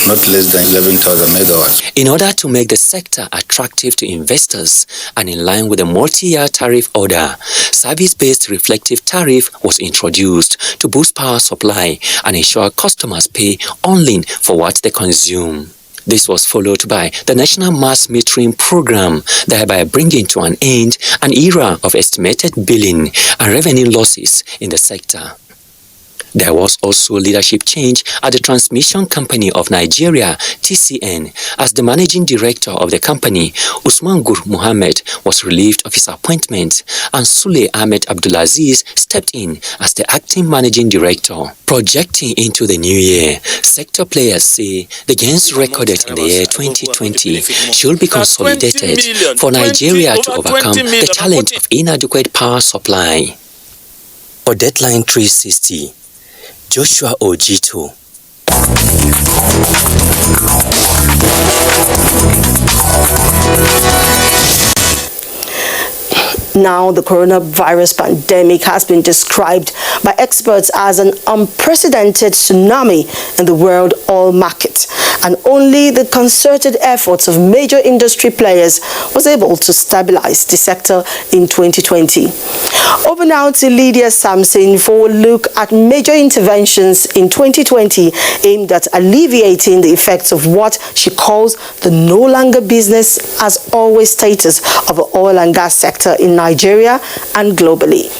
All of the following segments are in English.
not less than 11,000 megawatts. In order to make the sector attractive to investors and in line with the multi-year tariff order, service-based reflective tariff was introduced to boost power supply and ensure customers pay only for what they consume. This was followed by the National Mass Metering Program, thereby bringing to an end an era of estimated billing and revenue losses in the sector. There was also leadership change at the Transmission Company of Nigeria, TCN, as the managing director of the company, Usman Gur Mohammed, was relieved of his appointment, and Sule Ahmed Abdulaziz stepped in as the acting managing director. Projecting into the new year, sector players say the gains recorded in the year 2020 should be consolidated for Nigeria to overcome the challenge of inadequate power supply. For Deadline 360, Joshua Ojito. Now, the coronavirus pandemic has been described by experts as an unprecedented tsunami in the world oil market, and only the concerted efforts of major industry players was able to stabilize the sector in 2020. Over now to Lydia Samson for a look at major interventions in 2020 aimed at alleviating the effects of what she calls the no longer business as always status of the oil and gas sector in Nigeria and globally.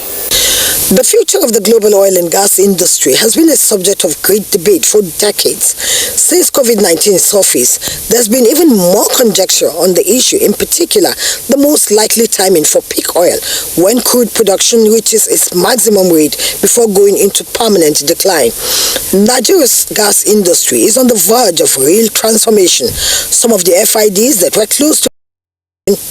The future of the global oil and gas industry has been a subject of great debate for decades. Since COVID-19 surfaced, there's been even more conjecture on the issue, in particular, the most likely timing for peak oil, when crude production reaches its maximum rate before going into permanent decline. Nigeria's gas industry is on the verge of real transformation. Some of the FIDs that were close to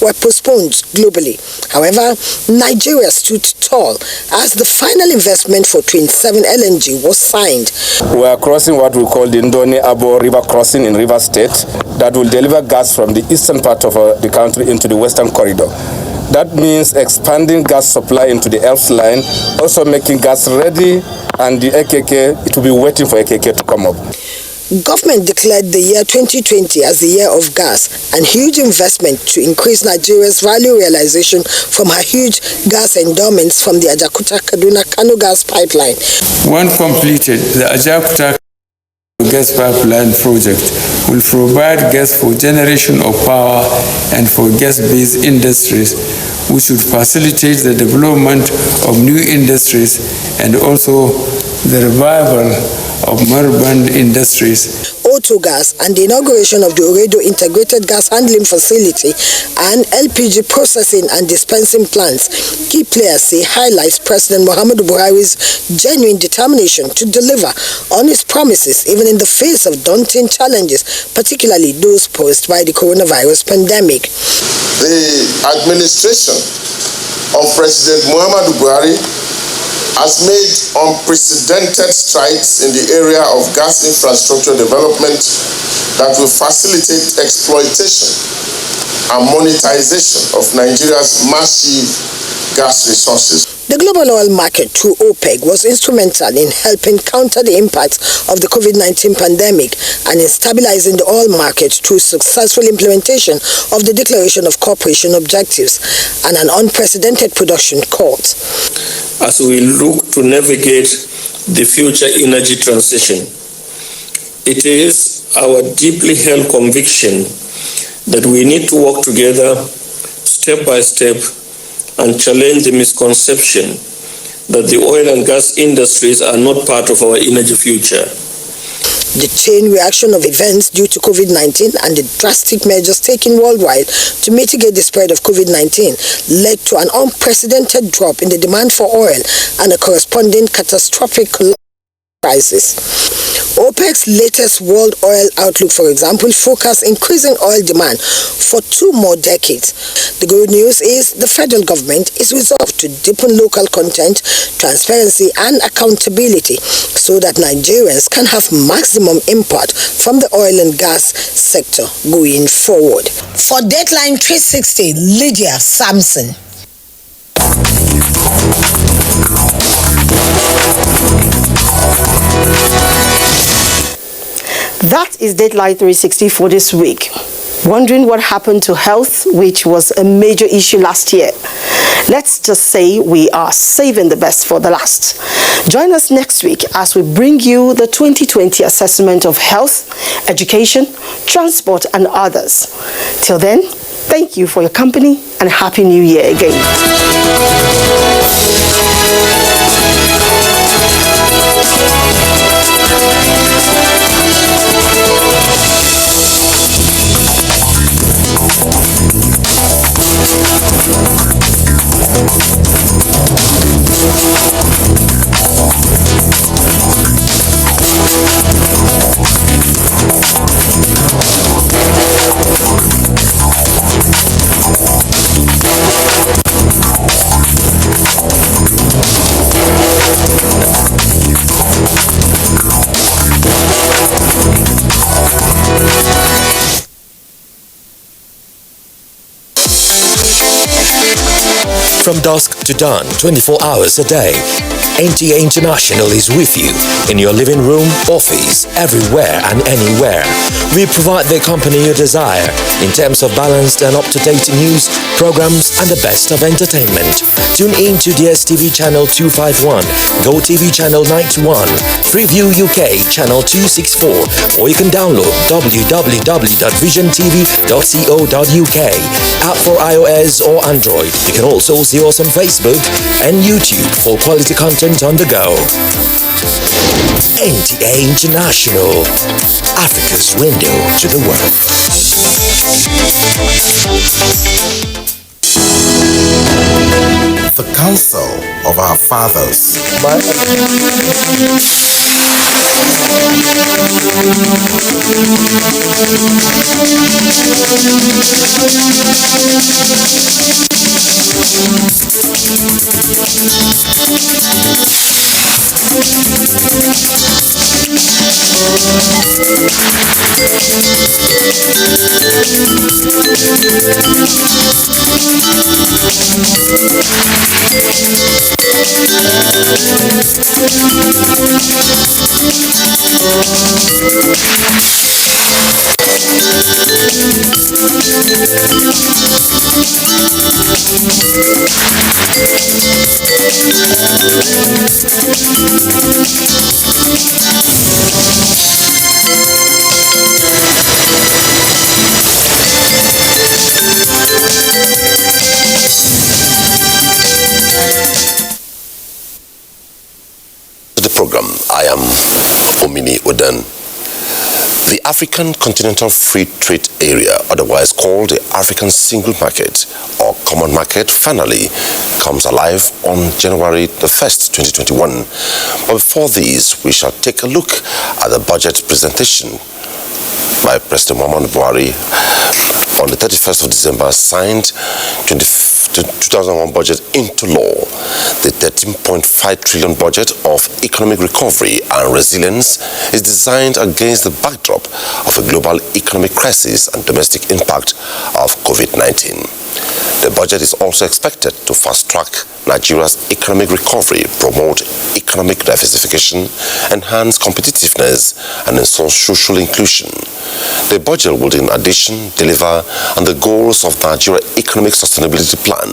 were postponed globally. However, Nigeria stood tall as the final investment for 27 LNG was signed. We are crossing what we call the Ndoni Abo River crossing in Rivers State that will deliver gas from the eastern part of the country into the western corridor. That means expanding gas supply into the ELF line, also making gas ready, and the AKK, it will be waiting for AKK to come up. Government declared the year 2020 as the year of gas, and huge investment to increase Nigeria's value realization from her huge gas endowments from the Ajakuta-Kaduna-Kano gas pipeline. When completed, the Ajakuta gas pipeline project will provide gas for generation of power and for gas-based industries, which would facilitate the development of new industries and also the revival of urban industries. Autogas and the inauguration of the Oredo Integrated Gas Handling Facility and LPG processing and dispensing plants, key players say, highlights President Muhammadu Buhari's genuine determination to deliver on his promises even in the face of daunting challenges, particularly those posed by the coronavirus pandemic. The administration of President Muhammadu Buhari has made unprecedented strides in the area of gas infrastructure development that will facilitate exploitation and monetization of Nigeria's massive gas resources. The global oil market through OPEC was instrumental in helping counter the impacts of the COVID-19 pandemic and in stabilizing the oil market through successful implementation of the Declaration of Cooperation Objectives and an unprecedented production cut. As we look to navigate the future energy transition, it is our deeply held conviction that we need to work together step by step and challenge the misconception that the oil and gas industries are not part of our energy future. The chain reaction of events due to COVID-19 and the drastic measures taken worldwide to mitigate the spread of COVID-19 led to an unprecedented drop in the demand for oil and a corresponding catastrophic crisis. OPEC's latest World Oil Outlook, for example, forecasts increasing oil demand for 2 more decades. The good news is the federal government is resolved to deepen local content, transparency and accountability so that Nigerians can have maximum impact from the oil and gas sector going forward. For Deadline 360, Lydia Samson. That is Dateline 360 for this week. Wondering what happened to health, which was a major issue last year? Let's just say we are saving the best for the last. Join us next week as we bring you the 2020 assessment of health, education, transport, and others. Till then, thank you for your company and Happy New Year again. From dusk to dawn, 24 hours a day, NTA International is with you in your living room, office, everywhere and anywhere. We provide the company you desire in terms of balanced and up-to-date news, programs, and the best of entertainment. Tune in to DSTV Channel 251, GoTV Channel 91, Freeview UK Channel 264, or you can download www.visiontv.co.uk, app for iOS or Android. You can also see us on Facebook and YouTube for quality content on the go. NTA International, Africa's window to the world. The counsel of our fathers. The program, I am Omini Odan. The African Continental Free Trade Area, otherwise called the African Single Market or Common Market, finally comes alive on January the 1st, 2021. But before this, we shall take a look at the budget presentation by President Muhammadu Buhari on the 31st of December, signed 2001 budget into law. The 13.5 trillion budget of economic recovery and resilience is designed against the backdrop of a global economic crisis and domestic impact of COVID-19. The budget is also expected to fast-track Nigeria's economic recovery, promote economic diversification, enhance competitiveness, and ensure social inclusion. The budget will, in addition, deliver on the goals of Nigeria Economic Sustainability Plan,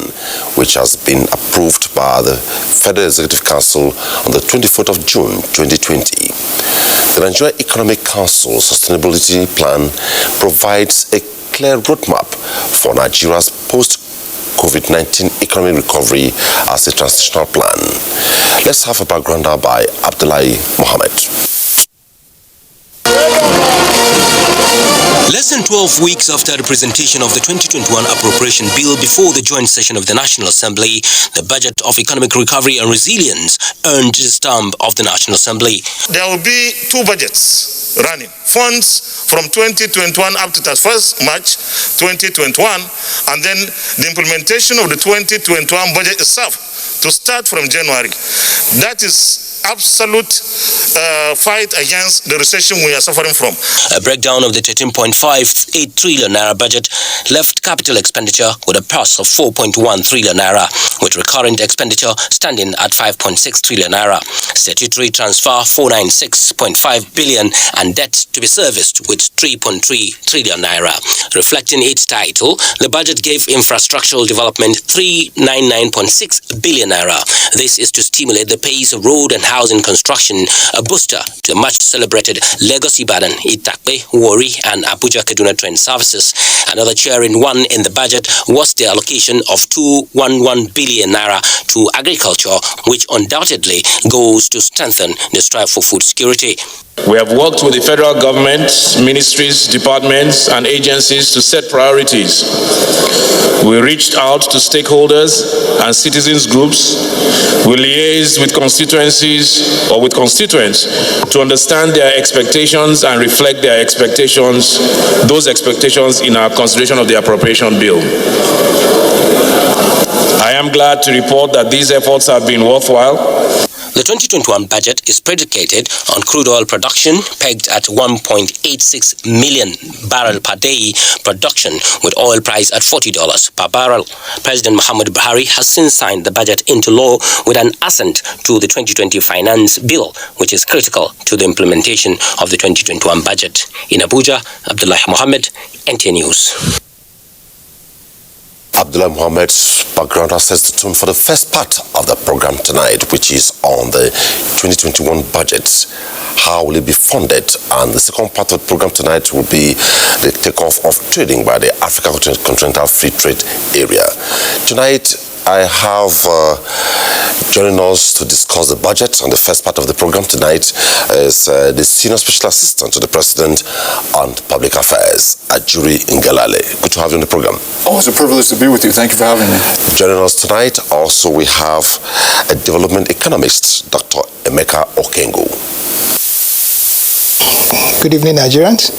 which has been approved by the Federal Executive Council on the 24th of June 2020. The Nigeria Economic Council Sustainability Plan provides a clear roadmap for Nigeria's post-COVID-19 economic recovery as a transitional plan. Let's have a background now by Abdullahi Mohammed. Less than 12 weeks after the presentation of the 2021 appropriation bill before the joint session of the National Assembly, the budget of economic recovery and resilience earned the stamp of the National Assembly. There will be two budgets running. Funds from 2021 up to 31st March 2021, and then the implementation of the 2021 budget itself to start from January. That is absolute fight against the recession we are suffering from. A breakdown of the 13.58 trillion naira budget left capital expenditure with a purse of 4.1 trillion naira, with recurrent expenditure standing at 5.6 trillion naira. Statutory transfer 496.5 billion and debt to be serviced with 3.3 trillion naira. Reflecting its title, the budget gave infrastructural development 399.6 billion naira. This is to stimulate the pace of road and housing construction, a booster to the much-celebrated Lagos-Ibadan, Itakpe, Warri and Abuja-Kaduna train services. Another cheering one in the budget was the allocation of 211 billion naira to agriculture, which undoubtedly goes to strengthen the strive for food security. We have worked with the federal government, ministries, departments, and agencies to set priorities. We reached out to stakeholders and citizens groups. We liaised with constituencies or with constituents to understand their expectations and reflect their expectations, those expectations in our consideration of the appropriation bill. I am glad to report that these efforts have been worthwhile. The 2021 budget is predicated on crude oil production pegged at 1.86 million barrel per day production, with oil price at $40 per barrel. President Muhammadu Buhari has since signed the budget into law with an assent to the 2020 finance bill, which is critical to the implementation of the 2021 budget. In Abuja, Abdullah Mohammed, NTA News. Abdullah Mohammed's background has set the tone for the first part of the program tonight, which is on the 2021 budget. How will it be funded? And the second part of the program tonight will be the takeoff of trading by the African Continental Free Trade Area. Tonight, I have joining us to discuss the budget on the first part of the program tonight is the Senior Special Assistant to the President on Public Affairs, Ajuri Ngalale. Good to have you on the program. Always a privilege to be with you. Thank you for having me. Joining us tonight also we have a development economist, Dr. Emeka Okengo. Good evening, Nigerians.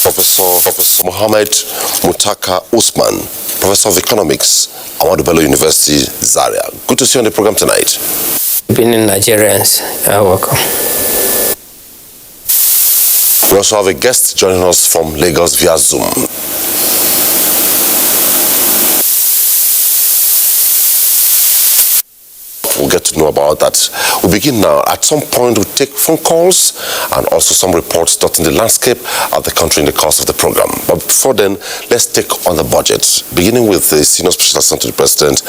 Professor Mohammed Mutaka Usman, Professor of Economics, Ahmadu Bello University, Zaria. Good to see you on the program tonight. Good evening, Nigerians. Welcome. We also have a guest joining us from Lagos via Zoom. We'll get to know about that. We begin now. At some point, we'll take phone calls and also some reports dotting the landscape of the country in the course of the program. But before then, let's take on the budget, beginning with the Senior Special Assistant to the President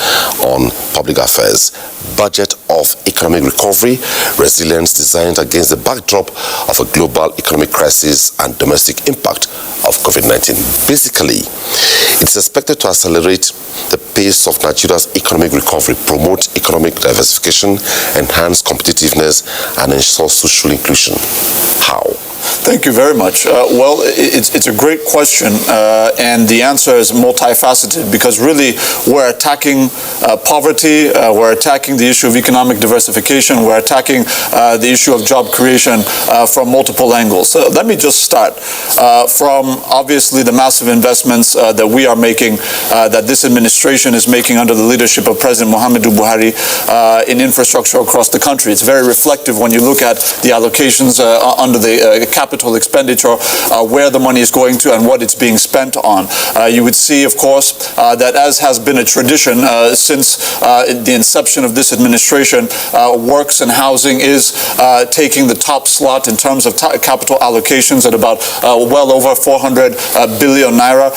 on Public Affairs. Budget of economic recovery, resilience designed against the backdrop of a global economic crisis and domestic impact of COVID-19. Basically, it's expected to accelerate the pace of Nigeria's economic recovery, promote economic diversification, enhance competitiveness, and ensure social inclusion. How? Thank you very much. Well, it's a great question, and the answer is multifaceted, because really we're attacking poverty, we're attacking the issue of economic diversification, we're attacking the issue of job creation from multiple angles. So let me just start from obviously the massive investments that we are making, that this administration is making under the leadership of President Muhammadu Buhari in infrastructure across the country. It's very reflective when you look at the allocations under the capital expenditure, where the money is going to and what it's being spent on. You would see, of course, that as has been a tradition since the inception of this administration, works and housing is taking the top slot in terms of capital allocations at about well over 400 billion naira.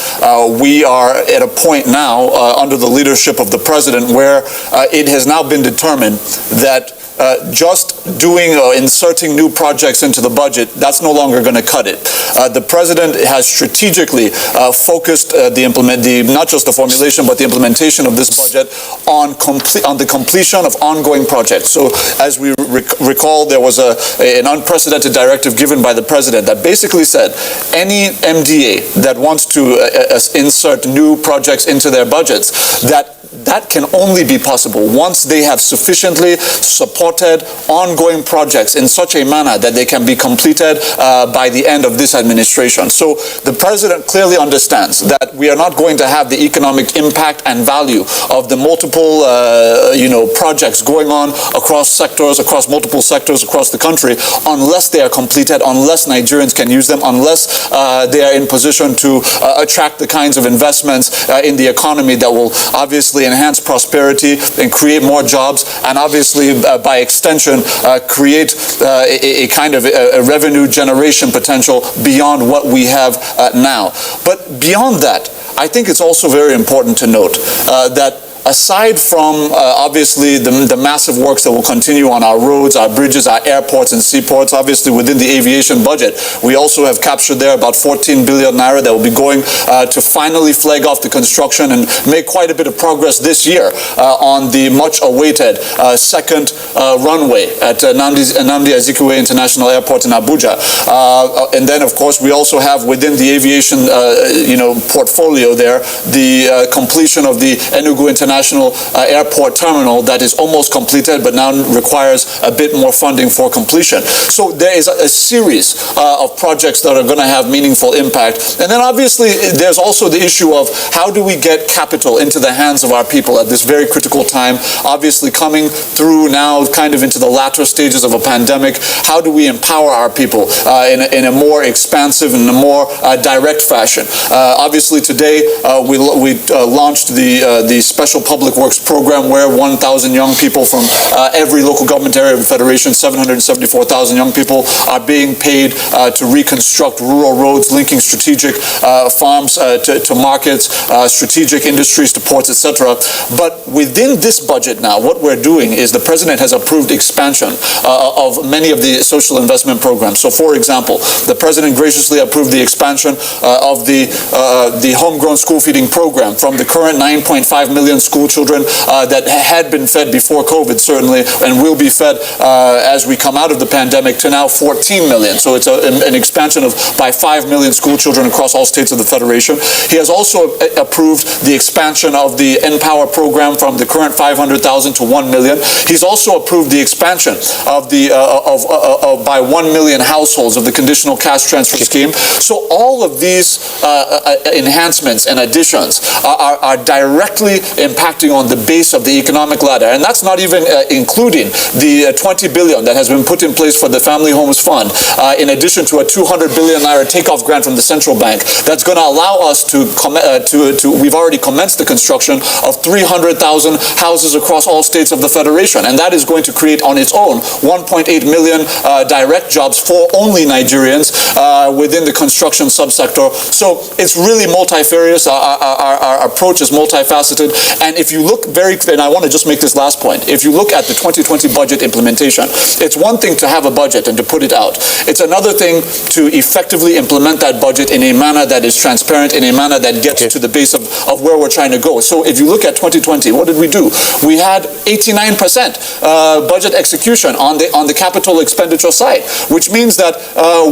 We are at a point now under the leadership of the president where it has now been determined that just doing or inserting new projects into the budget, that's no longer going to cut it. The president has strategically focused not just the formulation but the implementation of this budget on the completion of ongoing projects. So as we recall, there was an unprecedented directive given by the president that basically said any MDA that wants to insert new projects into their budgets, that that can only be possible once they have sufficiently supported ongoing projects in such a manner that they can be completed by the end of this administration. So the president clearly understands that we are not going to have the economic impact and value of the multiple projects going on across multiple sectors across the country unless they are completed, unless Nigerians can use them, unless they are in position to attract the kinds of investments in the economy that will obviously enhance prosperity and create more jobs, and obviously by extension create a kind of a revenue generation potential beyond what we have now. But beyond that, I think it's also very important to note that aside from obviously the massive works that will continue on our roads, our bridges, our airports and seaports, obviously within the aviation budget, we also have captured there about 14 billion naira that will be going to finally flag off the construction and make quite a bit of progress this year on the much awaited second runway at Nnamdi Azikiwe International Airport in Abuja. And then of course we also have within the aviation portfolio there the completion of the Enugu International Airport terminal that is almost completed but now requires a bit more funding for completion. So there is a series of projects that are going to have meaningful impact. And then obviously there's also the issue of how do we get capital into the hands of our people at this very critical time, obviously coming through now kind of into the latter stages of a pandemic. How do we empower our people in a more expansive and a more direct fashion? Obviously today we launched the Special Public Works program where 1,000 young people from every local government area of the Federation, 774,000 young people, are being paid to reconstruct rural roads, linking strategic farms to markets, strategic industries to ports, etc. But within this budget now, what we're doing is the president has approved expansion of many of the social investment programs. So for example, the president graciously approved the expansion of the homegrown school feeding program from the current 9.5 million school children that had been fed before COVID, certainly, and will be fed as we come out of the pandemic, to now 14 million. So it's an expansion by 5 million school children across all states of the Federation. He has also approved the expansion of the Empower program from the current 500,000 to 1 million. He's also approved the expansion of by 1 million households of the conditional cash transfer scheme. So all of these enhancements and additions are directly impacting on the base of the economic ladder. And that's not even including the 20 billion that has been put in place for the Family Homes Fund, in addition to a 200 billion naira takeoff grant from the central bank that's going to allow us we've already commenced the construction of 300,000 houses across all states of the Federation. And that is going to create on its own 1.8 million direct jobs for only Nigerians within the construction subsector. So it's really multifarious. Our approach is multifaceted. And if you look and I want to just make this last point, if you look at the 2020 budget implementation, it's one thing to have a budget and to put it out. It's another thing to effectively implement that budget in a manner that is transparent, in a manner that gets to the base of where we're trying to go. So if you look at 2020, what did we do? We had 89% budget execution on the capital expenditure side, which means that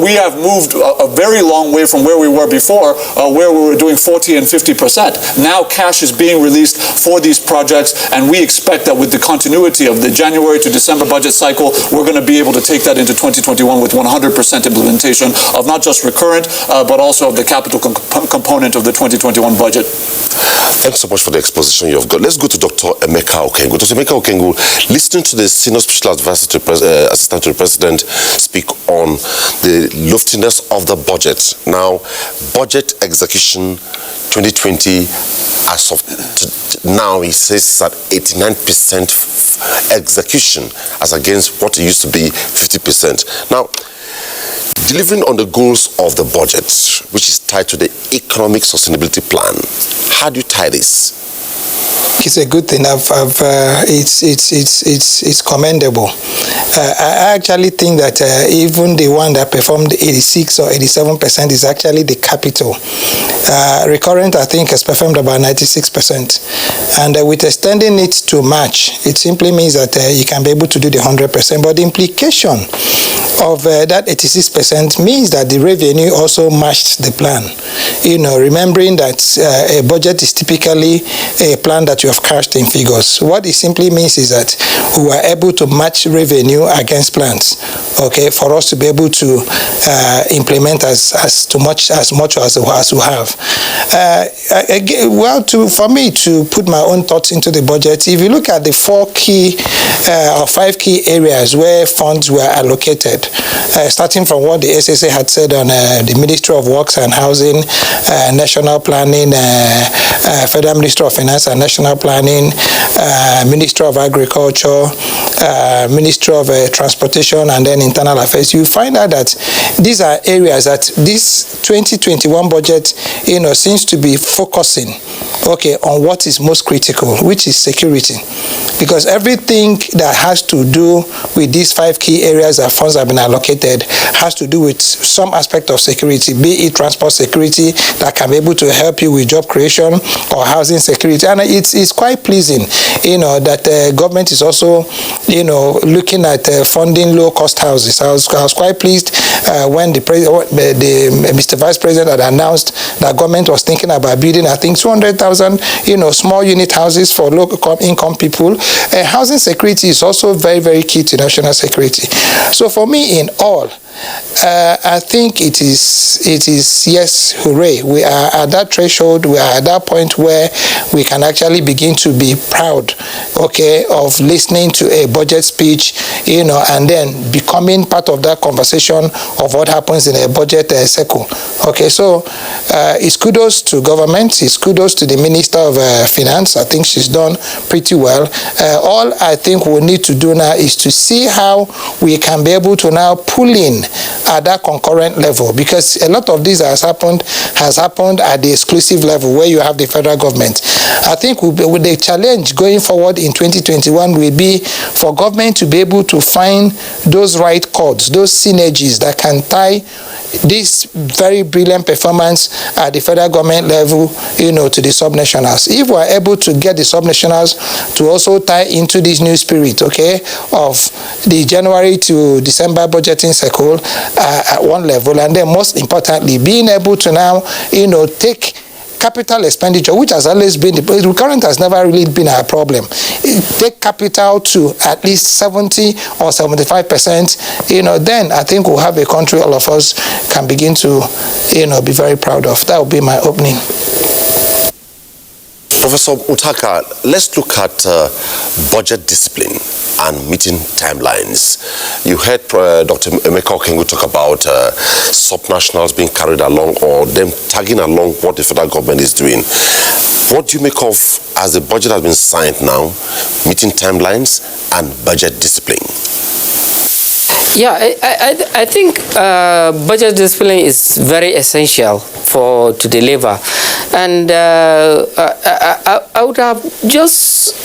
we have moved a very long way from where we were before, where we were doing 40 and 50%. Now cash is being released for these projects, and we expect that with the continuity of the January to December budget cycle, we're going to be able to take that into 2021 with 100% implementation of not just recurrent, but also of the capital component of the 2021 budget. Thanks so much for the exposition you've got. Let's go to Dr. Emeka Okengwu. Dr. Emeka Okengwu, listening to the Senior Special Advisor Assistant to the President speak on the loftiness of the budget. Now, budget execution 2020, as of now, he says it's at 89% execution, as against what it used to be 50%. Now, delivering on the goals of the budget, which is tied to the economic sustainability plan, how do you tie this? It's a good thing. It's commendable. I actually think that even the one that performed 86 or 87% is actually the capital. Recurrent, I think, has performed about 96%. And with extending it to March, it simply means that you can be able to do the 100%. But the implication of that 86% means that the revenue also matched the plan. Remembering that a budget is typically a plan that you have cashed in figures. What it simply means is that we were able to match revenue against plans, okay, for us to be able to implement as much as we have. For me to put my own thoughts into the budget, if you look at the 5 key areas where funds were allocated, starting from what the SSA had said on the Ministry of Works and Housing, National Planning, Federal Ministry of Finance and National Planning, Ministry of Agriculture, Ministry of Transportation, and then Internal Affairs, you find out that these are areas that this 2021 budget, seems to be focusing, okay, on what is most critical, which is security. Because everything that has to do with these 5 key areas that funds have been allocated has to do with some aspect of security, be it transport security that can be able to help you with job creation, or housing security. And it's quite pleasing, that the government is also, looking at funding low-cost houses. I was quite pleased when the Mr. Vice President had announced that government was thinking about building, I think, 200,000, small unit houses for low-income people. Housing security is also very, very key to national security. So for me, in all, I think it is yes, hooray. We are at that threshold, we are at that point where we can actually begin to be proud, okay, of listening to a budget speech, and then becoming part of that conversation of what happens in a budget cycle. Okay, so it's kudos to government, it's kudos to the Minister of Finance. I think she's done pretty well. All I think we need to do now is to see how we can be able to now pull in at that concurrent level, because a lot of this has happened at the exclusive level where you have the federal government. I think with the challenge going forward in 2021 will be for government to be able to find those right chords, those synergies that can tie this very brilliant performance at the federal government level, to the subnationals. If we are able to get the subnationals to also tie into this new spirit, okay, of the January to December budgeting cycle at one level, and then most importantly, being able to now, take capital expenditure, which has always been, the recurrent has never really been a problem. Take capital to at least 70 or 75%, then I think we'll have a country all of us can begin to, be very proud of. That will be my opening. Professor Mutakar, let's look at budget discipline and meeting timelines. You heard Dr. Emeka Okengwu talk about subnationals being carried along or them tagging along what the federal government is doing. What do you make of, as the budget has been signed now, meeting timelines and budget discipline? Yeah, I think budget discipline is very essential to deliver, and I would have just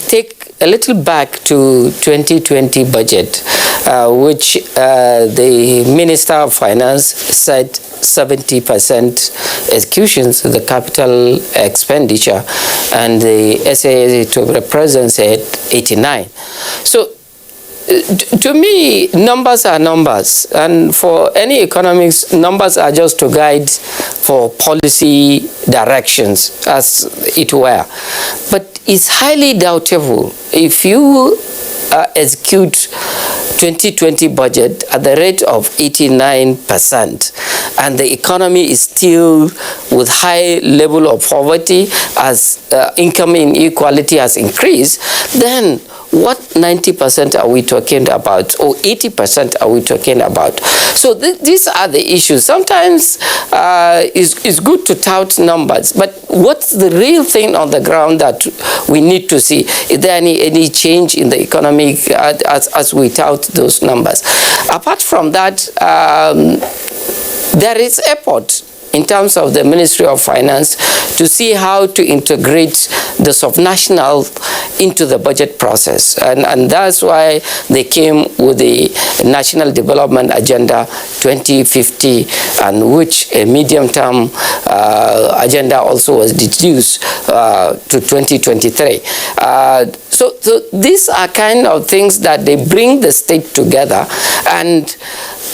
take a little back to 2020 budget, which the Minister of Finance said 70% executions of the capital expenditure, and the SAA to the President said 89. So to me, numbers are numbers, and for any economics, numbers are just to guide for policy directions, as it were. But it's highly doubtful if you execute 2020 budget at the rate of 89%, and the economy is still with high level of poverty as income inequality has increased, then what 90% are we talking about, or 80% are we talking about? So these are the issues. Sometimes it's good to tout numbers, but what's the real thing on the ground that we need to see? Is there any change in the economy as we tout those numbers? Apart from that, there is airport in terms of the Ministry of Finance to see how to integrate the subnational into the budget process. And that's why they came with the National Development Agenda 2050, and which a medium-term agenda also was deduced to 2023. So these are kind of things that they bring the state together, and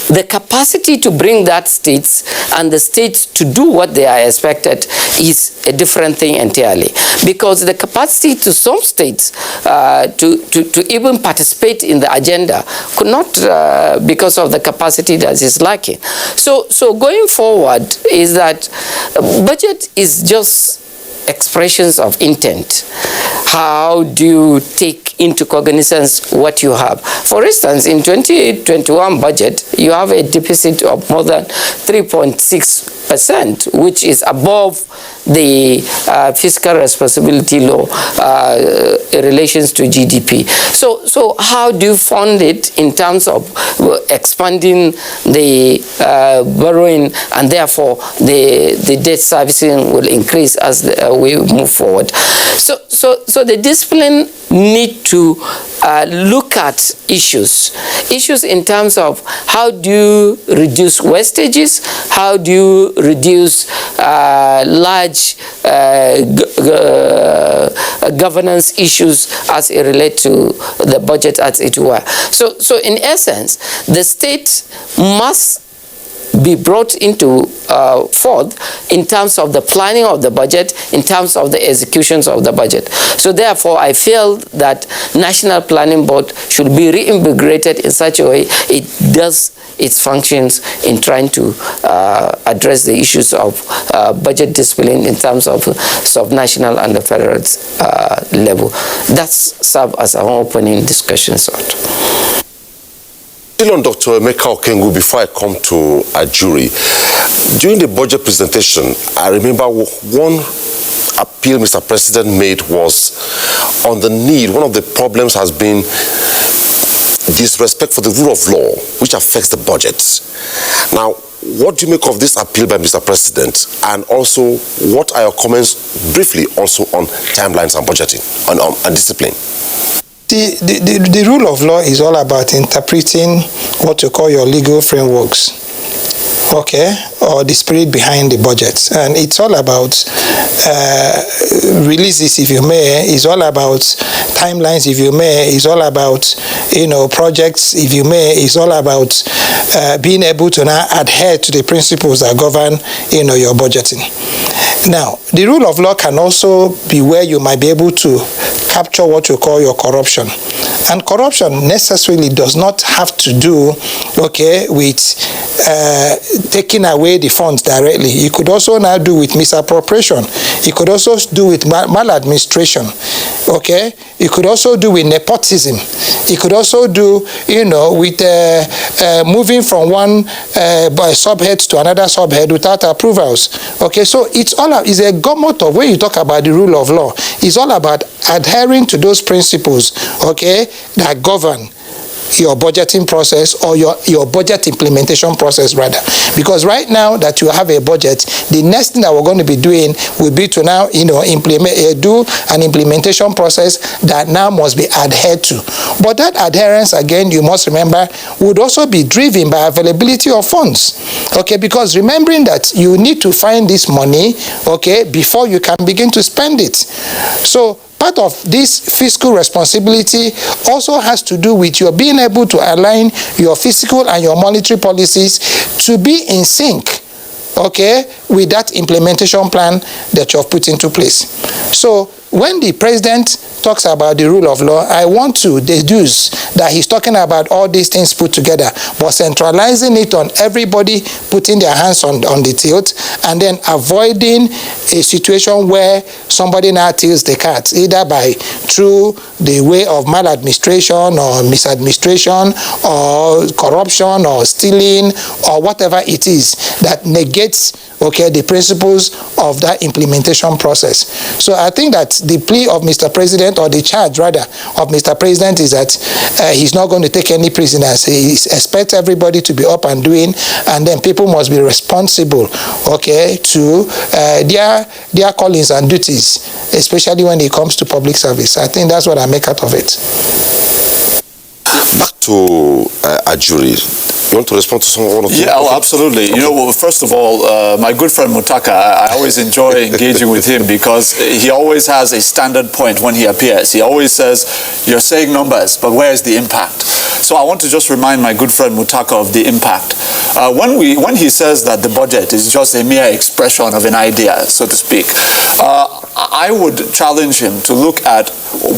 the capacity to bring that states and the states to do what they are expected is a different thing entirely. Because the capacity to some states to even participate in the agenda could not, because of the capacity that is lacking. So going forward is that budget is just expressions of intent. How do you take into cognizance what you have? For instance, in 2021 budget, you have a deficit of more than 3.6%, which is above the fiscal responsibility law in relations to GDP. So how do you fund it in terms of expanding the borrowing, and therefore the debt servicing will increase as we move forward? So the discipline need to look at issues in terms of how do you reduce wastages, how do you reduce large governance issues as it relates to the budget, as it were. So in essence, the state must be brought into forth in terms of the planning of the budget, in terms of the executions of the budget. So therefore, I feel that National Planning Board should be reinvigorated in such a way it does its functions in trying to address the issues of budget discipline in terms of subnational and the federal level. That's served as our opening discussion. Still on Dr. Emeka Okengwu, before I come to Ajuri, during the budget presentation, I remember one appeal Mr. President made was on the need. One of the problems has been disrespect for the rule of law, which affects the budget. Now, what do you make of this appeal by Mr. President? And also, what are your comments briefly also on timelines and budgeting and discipline? The rule of law is all about interpreting what you call your legal frameworks, okay, or the spirit behind the budget. And it's all about releases, if you may. It's all about timelines, if you may. It's all about, projects, if you may. It's all about being able to now adhere to the principles that govern, your budgeting. Now, the rule of law can also be where you might be able to capture what you call your corruption. And corruption necessarily does not have to do, with taking away the funds directly. You could also now do with misappropriation. You could also do with maladministration. Okay? You could also do with nepotism. You could also do, with moving from one subhead to another subhead without approvals. Okay? So it's a gamut of when you talk about the rule of law. It's all about adhering to those principles, that govern your budgeting process, or your budget implementation process rather. Because right now that you have a budget, the next thing that we're going to be doing will be to now, do an implementation process that now must be adhered to. But that adherence, again, you must remember, would also be driven by availability of funds. Okay, because remembering that you need to find this money, before you can begin to spend it. So part of this fiscal responsibility also has to do with your being able to align your fiscal and your monetary policies to be in sync, with that implementation plan that you have put into place. So when the president talks about the rule of law, I want to deduce that he's talking about all these things put together, but centralizing it on everybody putting their hands on the tilt, and then avoiding a situation where somebody now tilts the cat, either through the way of maladministration or misadministration or corruption or stealing or whatever it is that negates the principles of that implementation process. So I think that the plea of Mr. President, or the charge rather of Mr. President, is that he's not going to take any prisoners. He expects everybody to be up and doing, and then people must be responsible, okay, to their callings and duties, especially when it comes to public service. I think that's what I make out of it. Back to Ajuri. You want to respond to some one of them? Yeah, oh, absolutely. Okay. You know, well, first of all, my good friend Mutaka, I always enjoy engaging with him because he always has a standard point when he appears. He always says, you're saying numbers, but where is the impact? So I want to just remind my good friend Mutaka of the impact. When he says that the budget is just a mere expression of an idea, so to speak, I would challenge him to look at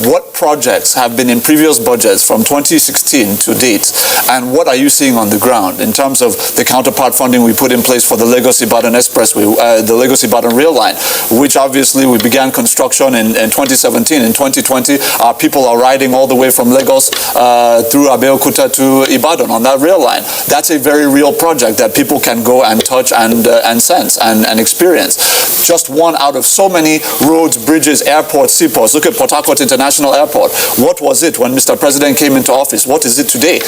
what projects have been in previous budgets from 2016 to date, and what are you seeing on the ground in terms of the counterpart funding we put in place for the Lagos-Ibadan Expressway, the Lagos-Ibadan Rail Line, which obviously we began construction in 2017. In 2020, our people are riding all the way from Lagos through Abeokuta to Ibadan on that rail line. That's a very real project that people can go and touch and sense and experience. Just one out of so many roads, bridges, airports, seaports. Look at Port Harcourt International Airport. What was it when Mr. President came into office? What is it today?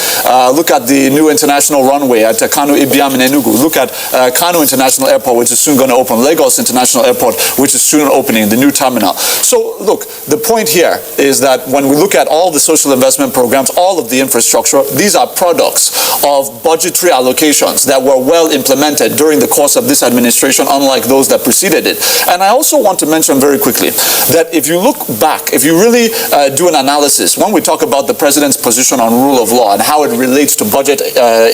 Look at the new international runway at Kano Ibiam in Enugu. Look at Kano International Airport, which is soon going to open. Lagos International Airport, which is soon opening, the new terminal. So look, the point here is that when we look at all the social investment programs, all of the infrastructure, these are products of budgetary allocations that were well implemented during the course of this administration, unlike those that preceded it. And I also want to mention very quickly that if you look back, if you really do an analysis, when we talk about the president's position on rule of law and how it relates to budget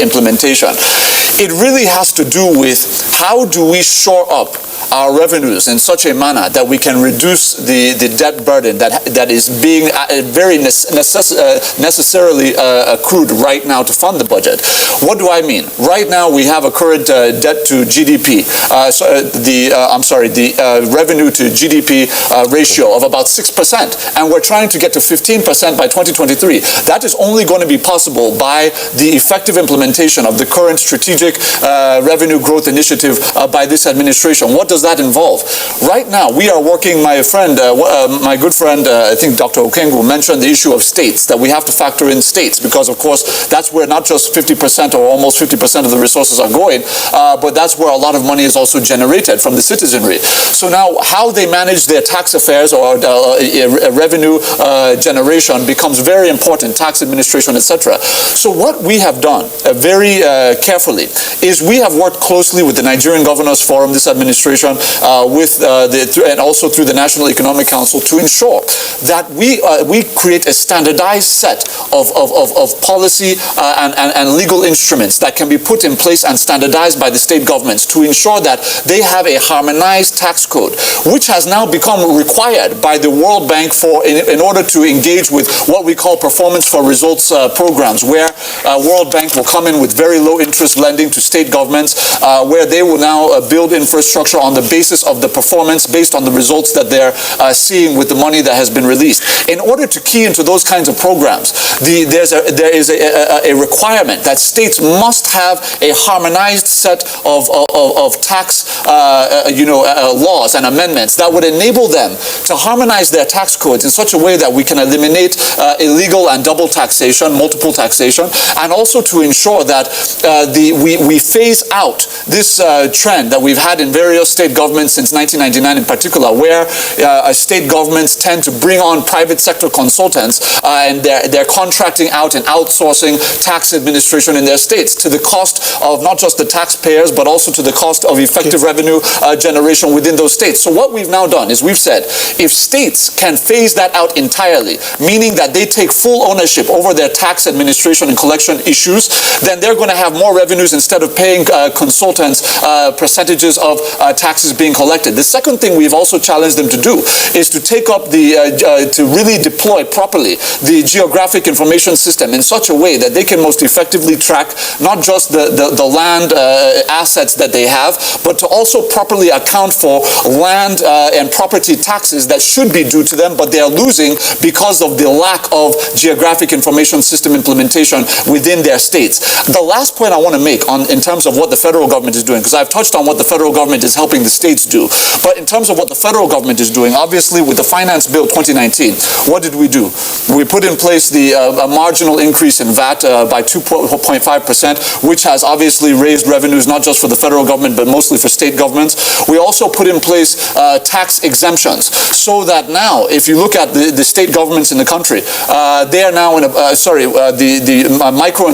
implementation, it really has to do with how do we shore up our revenues in such a manner that we can reduce the debt burden that is being very necessarily accrued right now to fund the budget. What do I mean? Right now we have a current debt to GDP, the revenue to GDP ratio of about 6%, and we're trying to get to 15% by 2023. That is only going to be possible by the effective implementation of the current strategic revenue growth initiative by this administration. What does that involve? Right now, we are working, my good friend, I think Dr. Okengu mentioned the issue of states, that we have to factor in states, because of course, that's where not just 50% or almost 50% of the resources are going, but that's where a lot of money is also generated from the citizenry. So now, how they manage their tax affairs or revenue generation becomes very important, tax administration, etc. So what we have done very carefully is we have worked closely with the Nigerian Governors Forum, this administration, and also through the National Economic Council, to ensure that we create a standardized set of policy and legal instruments that can be put in place and standardized by the state governments to ensure that they have a harmonized tax code, which has now become required by the World Bank in order to engage with what we call performance for results programs, where World Bank will come in with very low interest lending to state governments, where they will now build infrastructure on the basis of the performance based on the results that they're seeing with the money that has been released. In order to key into those kinds of programs, there is a requirement that states must have a harmonized set of tax laws and amendments that would enable them to harmonize their tax codes in such a way that we can eliminate illegal and double taxation, multiple taxation, and also to ensure that we phase out this trend that we've had in various state governments since 1999 in particular, where state governments tend to bring on private sector consultants and they're contracting out and outsourcing tax administration in their states to the cost of not just the taxpayers, but also to the cost of effective revenue generation within those states. So what we've now done is we've said, if states can phase that out entirely, meaning that they take full ownership over their tax administration and collection issues, then they're going to have more revenues instead of paying consultants percentages of taxes being collected. The second thing we've also challenged them to do is to take up to really deploy properly the geographic information system in such a way that they can most effectively track not just the land assets that they have, but to also properly account for land and property taxes that should be due to them, but they are losing because of the lack of geographic information system implementation within their states. The last point I want to make in terms of what the federal government is doing, because I've touched on what the federal government is helping helping the states do. But in terms of what the federal government is doing, obviously with the Finance Bill 2019, what did we do? We put in place the marginal increase in VAT by 2.5%, which has obviously raised revenues not just for the federal government, but mostly for state governments. We also put in place tax exemptions, so that now, if you look at the state governments in the country, they are now in the micro,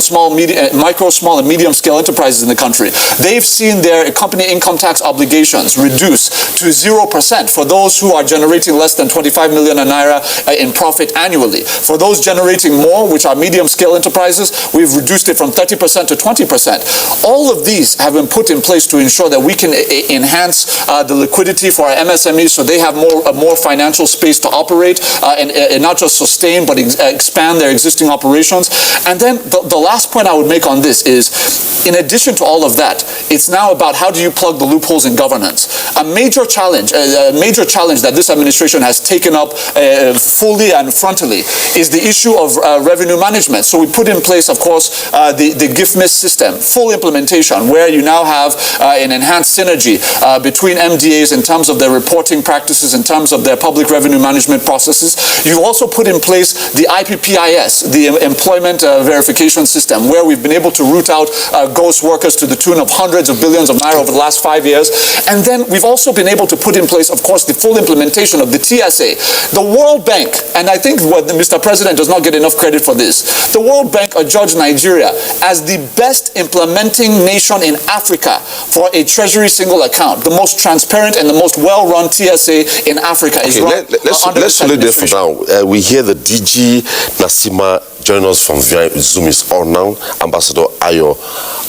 small, and medium scale enterprises in the country. They've seen their company income tax obligations reduced to 0% for those who are generating less than 25 million naira in profit annually. For those generating more, which are medium scale enterprises, we've reduced it from 30% to 20%. All of these have been put in place to ensure that we can enhance the liquidity for our MSMEs, so they have more financial space to operate and not just sustain, but expand their existing operations. And then the last point I would make on this is, in addition to all of that, it's now about how do you plug the loopholes in governance. A major challenge that this administration has taken up fully and frontally is the issue of revenue management. So we put in place, of course, the GIFMIS system, full implementation, where you now have an enhanced synergy between MDAs in terms of their reporting practices, in terms of their public revenue management processes. You also put in place the IPPIS, the Employment Verification System, where we've been able to root out ghost workers to the tune of hundreds of billions of naira over the last 5 years. And then we've also been able to put in place, of course, the full implementation of the TSA. The World Bank, and I think Mr. President does not get enough credit for this, the World Bank adjudged Nigeria as the best implementing nation in Africa for a treasury single account. The most transparent and the most well-run TSA in Africa is run under this let's there for administration. now. We hear the DG Nasima join us from Zoom is on now. Ambassador Ayo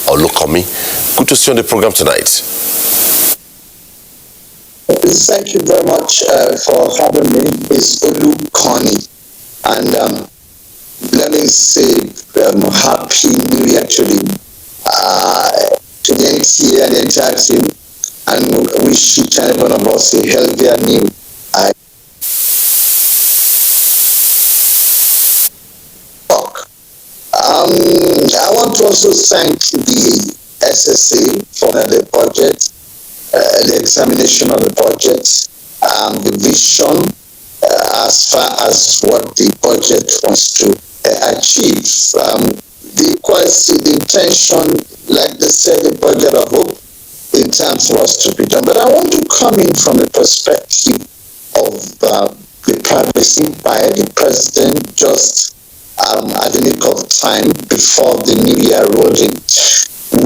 Olukomi. Good to see you on the program tonight. Thank you very much for having me. It's Olukomi. And let me say Happy New Year to the NTA and the entire team. And wish each and every one of us a healthier new year. I want to also thank the SSA for the budget, the examination of the budget, the vision as far as what the budget wants to achieve. The intention, like they said, the budget of hope, the intent was to be done. But I want to come in from the perspective of the privacy by the president just at the nick of time before the new year rolled in.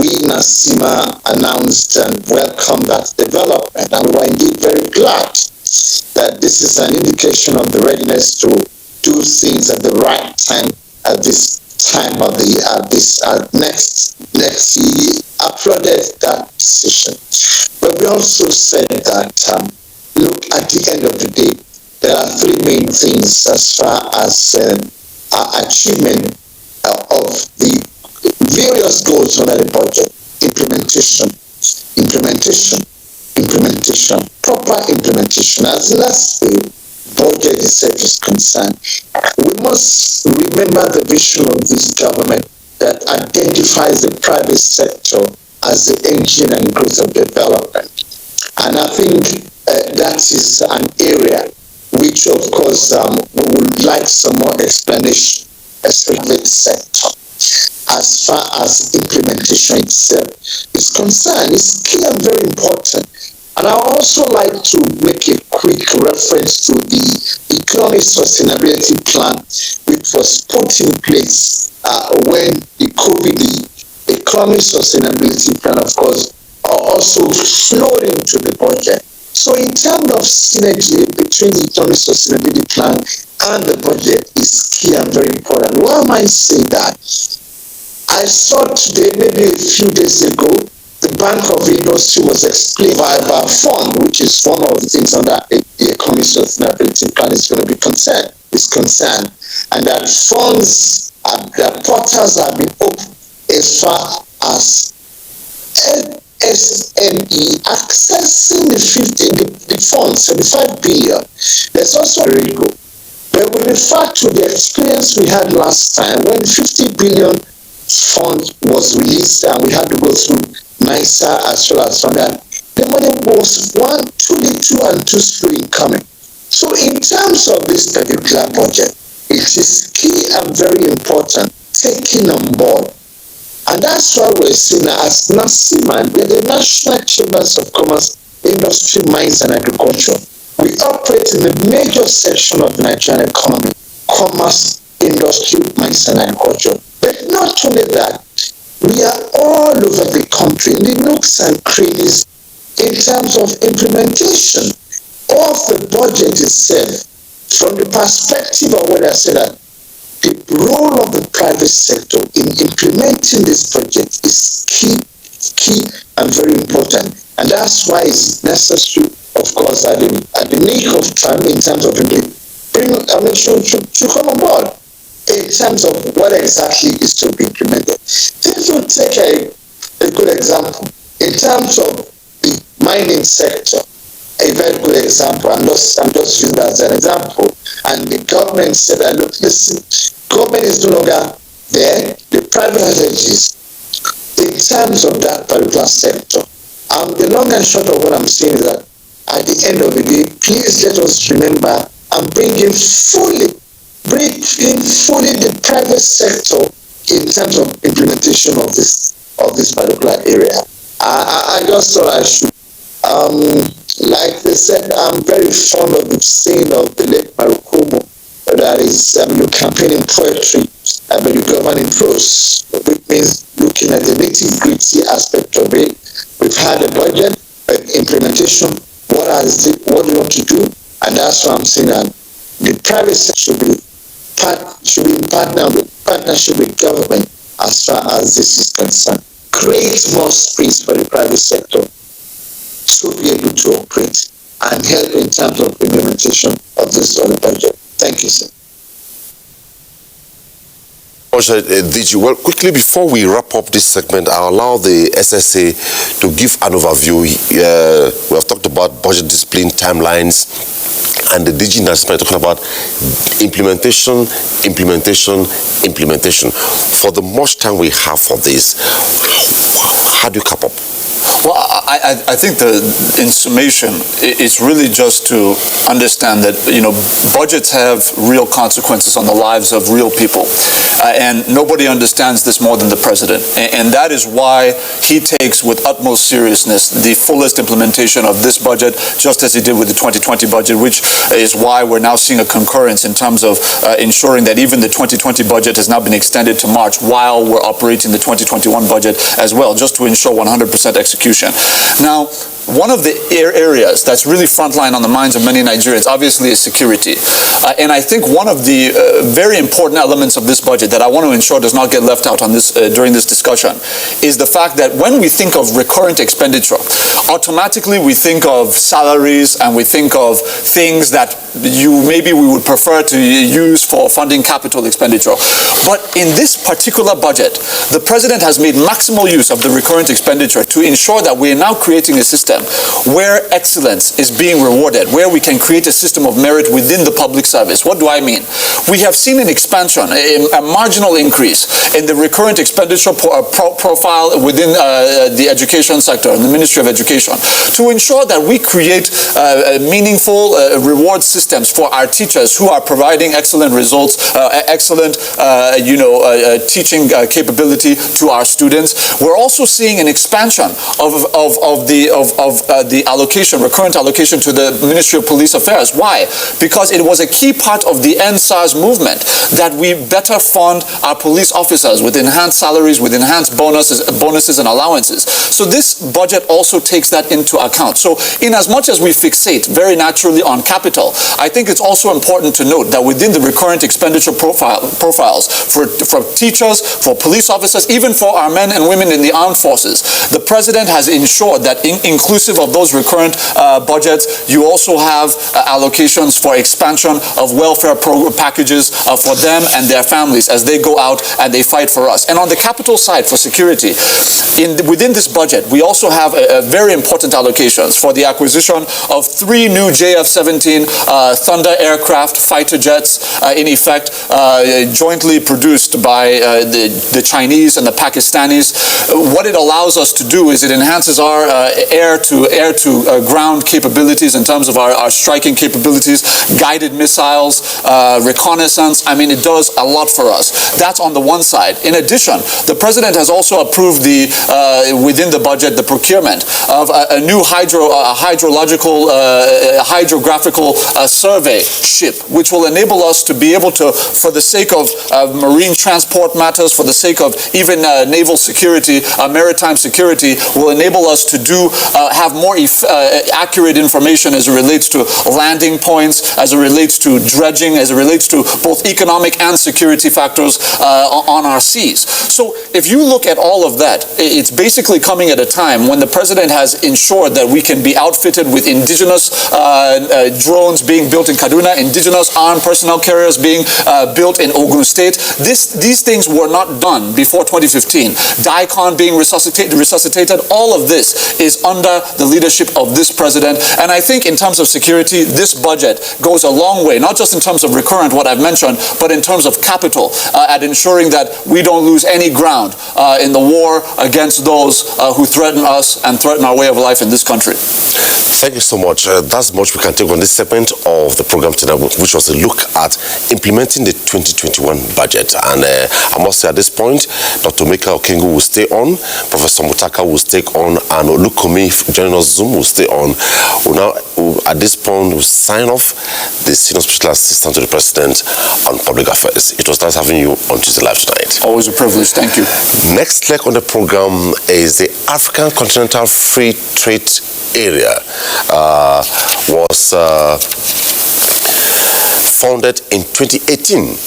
We, Nasima, announced and welcomed that development, and we were indeed very glad that this is an indication of the readiness to do things at the right time at this time of the next year. Applauded that decision. But we also said that, look, at the end of the day, there are three main things as far as achievement of the various goals under the budget: implementation, proper implementation. As last the budget itself is concerned, we must remember the vision of this government that identifies the private sector as the engine and growth of development. And I think that is an area which, of course, we would like some more explanation, especially the sector. As far as implementation itself is concerned, it's key and very important. And I also like to make a quick reference to the Economic Sustainability Plan, which was put in place when the Economic Sustainability Plan, of course, also flowed into the budget. So in terms of synergy between the Economic Sustainability Plan and the budget is key and very important. Why am I saying that? I saw today, maybe a few days ago, the Bank of Industry was explaining about a fund, which is one of the things under the Economic Sustainability Plan is going to be concerned, and that funds, that portals have been opened as far as SME accessing the funds, 75 billion. There's also a rigo. But we refer to the experience we had last time when 50 billion fund was released and we had to go through NISA as well as from that the money was too little and too slow in coming. So in terms of this particular budget, it is key and very important taking on board. And that's why we're seeing as NACIMA, the National Chambers of Commerce, Industry, Mines and Agriculture. We operate in a major section of the Nigerian economy, commerce, industry, mines and agriculture. But not only that, we are all over the country in the nooks and crannies in terms of implementation of the budget itself. From the perspective of what I said, that the role of the private sector in implementing this project is key and very important. And that's why it's necessary, of course, at the nick of time in terms of bringing to come on board in terms of what exactly is to be implemented. If you take a good example, in terms of the mining sector, a very good example, I'm just using that as an example, and the government said that, look, listen, government is no longer there, the private entities, in terms of that particular sector. The long and short of what I'm saying is that at the end of the day, please let us remember and bring in fully the private sector in terms of implementation of this particular area. I just thought I should, like they said, I'm very fond of the saying of the late Marukumo, that is, campaigning poetry, but you govern in prose, which means looking at the nitty-gritty aspect of it. We've had a budget, but implementation, what do you want to do? And that's why I'm saying that the private sector should be in partnership with government as far as this is concerned. Create more space for the private sector to be able to operate and help in terms of implementation of this other budget. Thank you, sir. Well, quickly before we wrap up this segment, I'll allow the SSA to give an overview. We have talked about budget discipline, timelines, and the DG has been talking about implementation. For the much time we have for this, how do you cap up? Well, I think in summation, it's really just to understand that, budgets have real consequences on the lives of real people. And nobody understands this more than the president. And that is why he takes with utmost seriousness the fullest implementation of this budget, just as he did with the 2020 budget, which is why we're now seeing a concurrence in terms of ensuring that even the 2020 budget has now been extended to March while we're operating the 2021 budget as well, just to ensure 100% execution. Now, one of the areas that's really frontline on the minds of many Nigerians, obviously, is security. And I think one of the very important elements of this budget that I want to ensure does not get left out on this during this discussion is the fact that when we think of recurrent expenditure, automatically we think of salaries and we think of things that maybe we would prefer to use for funding capital expenditure. But in this particular budget, the president has made maximal use of the recurrent expenditure to ensure that we are now creating a system where excellence is being rewarded, where we can create a system of merit within the public service. What do I mean? We have seen an expansion, a marginal increase in the recurrent expenditure profile within the education sector and the Ministry of Education to ensure that we create meaningful reward systems for our teachers who are providing excellent results, excellent teaching capability to our students. We're also seeing an expansion of the allocation, recurrent allocation to the Ministry of Police Affairs. Why? Because it was a key part of the EndSARS movement that we better fund our police officers with enhanced salaries, with enhanced bonuses and allowances. So this budget also takes that into account. So in as much as we fixate very naturally on capital, I think it's also important to note that within the recurrent expenditure profiles for teachers, for police officers, even for our men and women in the armed forces, the president has ensured that inclusive of those recurrent budgets, you also have allocations for expansion of welfare packages for them and their families as they go out and they fight for us. And on the capital side, for security, within this budget, we also have a very important allocations for the acquisition of 3 new JF-17 Thunder aircraft fighter jets, in effect, jointly produced by the Chinese and the Pakistanis. What it allows us to do is it enhances our air air-to-ground capabilities in terms of our striking capabilities, guided missiles, reconnaissance. I mean, it does a lot for us. That's on the one side. In addition, the president has also approved within the budget the procurement of a new hydrographical survey ship, which will enable us to be able to, for the sake of marine transport matters, for the sake of even naval security, maritime security, will enable us to have more accurate information as it relates to landing points, as it relates to dredging, as it relates to both economic and security factors on our seas. So if you look at all of that, it's basically coming at a time when the president has ensured that we can be outfitted with indigenous drones being built in Kaduna, indigenous armed personnel carriers being built in Ogun State. These things were not done before 2015. DICON being resuscitated, all of this is under the leadership of this president. And I think in terms of security, this budget goes a long way, not just in terms of recurrent, what I've mentioned, but in terms of capital, at ensuring that we don't lose any ground in the war against those who threaten us and threaten our way of life in this country. Thank you so much. That's much we can take on this segment of the program tonight, which was a look at implementing the 2021 budget. And I must say at this point, Dr. Mika Okengu will stay on, Professor Mutaka will stay on, and Olukomi joining us Zoom will stay on. At this point, we'll sign off the Senior Special Assistant to the President on Public Affairs. It was nice having you on Tuesday Live tonight. Always a privilege. Thank you. Next leg on the program is the African Continental Free Trade Area. Was founded in 2018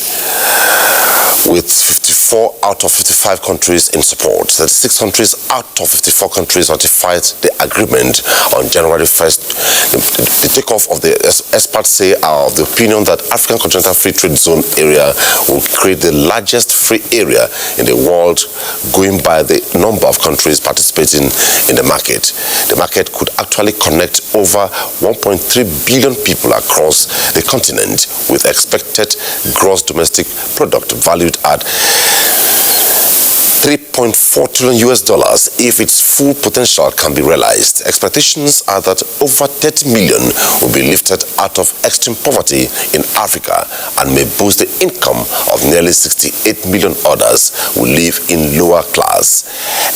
with 54 out of 55 countries in support. 36 countries out of 54 countries ratified the agreement on January 1st. The takeoff of the experts say are of the opinion that African Continental Free Trade Zone area will create the largest free area in the world, going by the number of countries participating in the market. The market could actually connect over 1.3 billion people across the continent, with expected gross domestic product valued at $3.4 trillion if its full potential can be realized. Expectations are that over 30 million will be lifted out of extreme poverty in Africa and may boost the income of nearly 68 million others who live in lower class.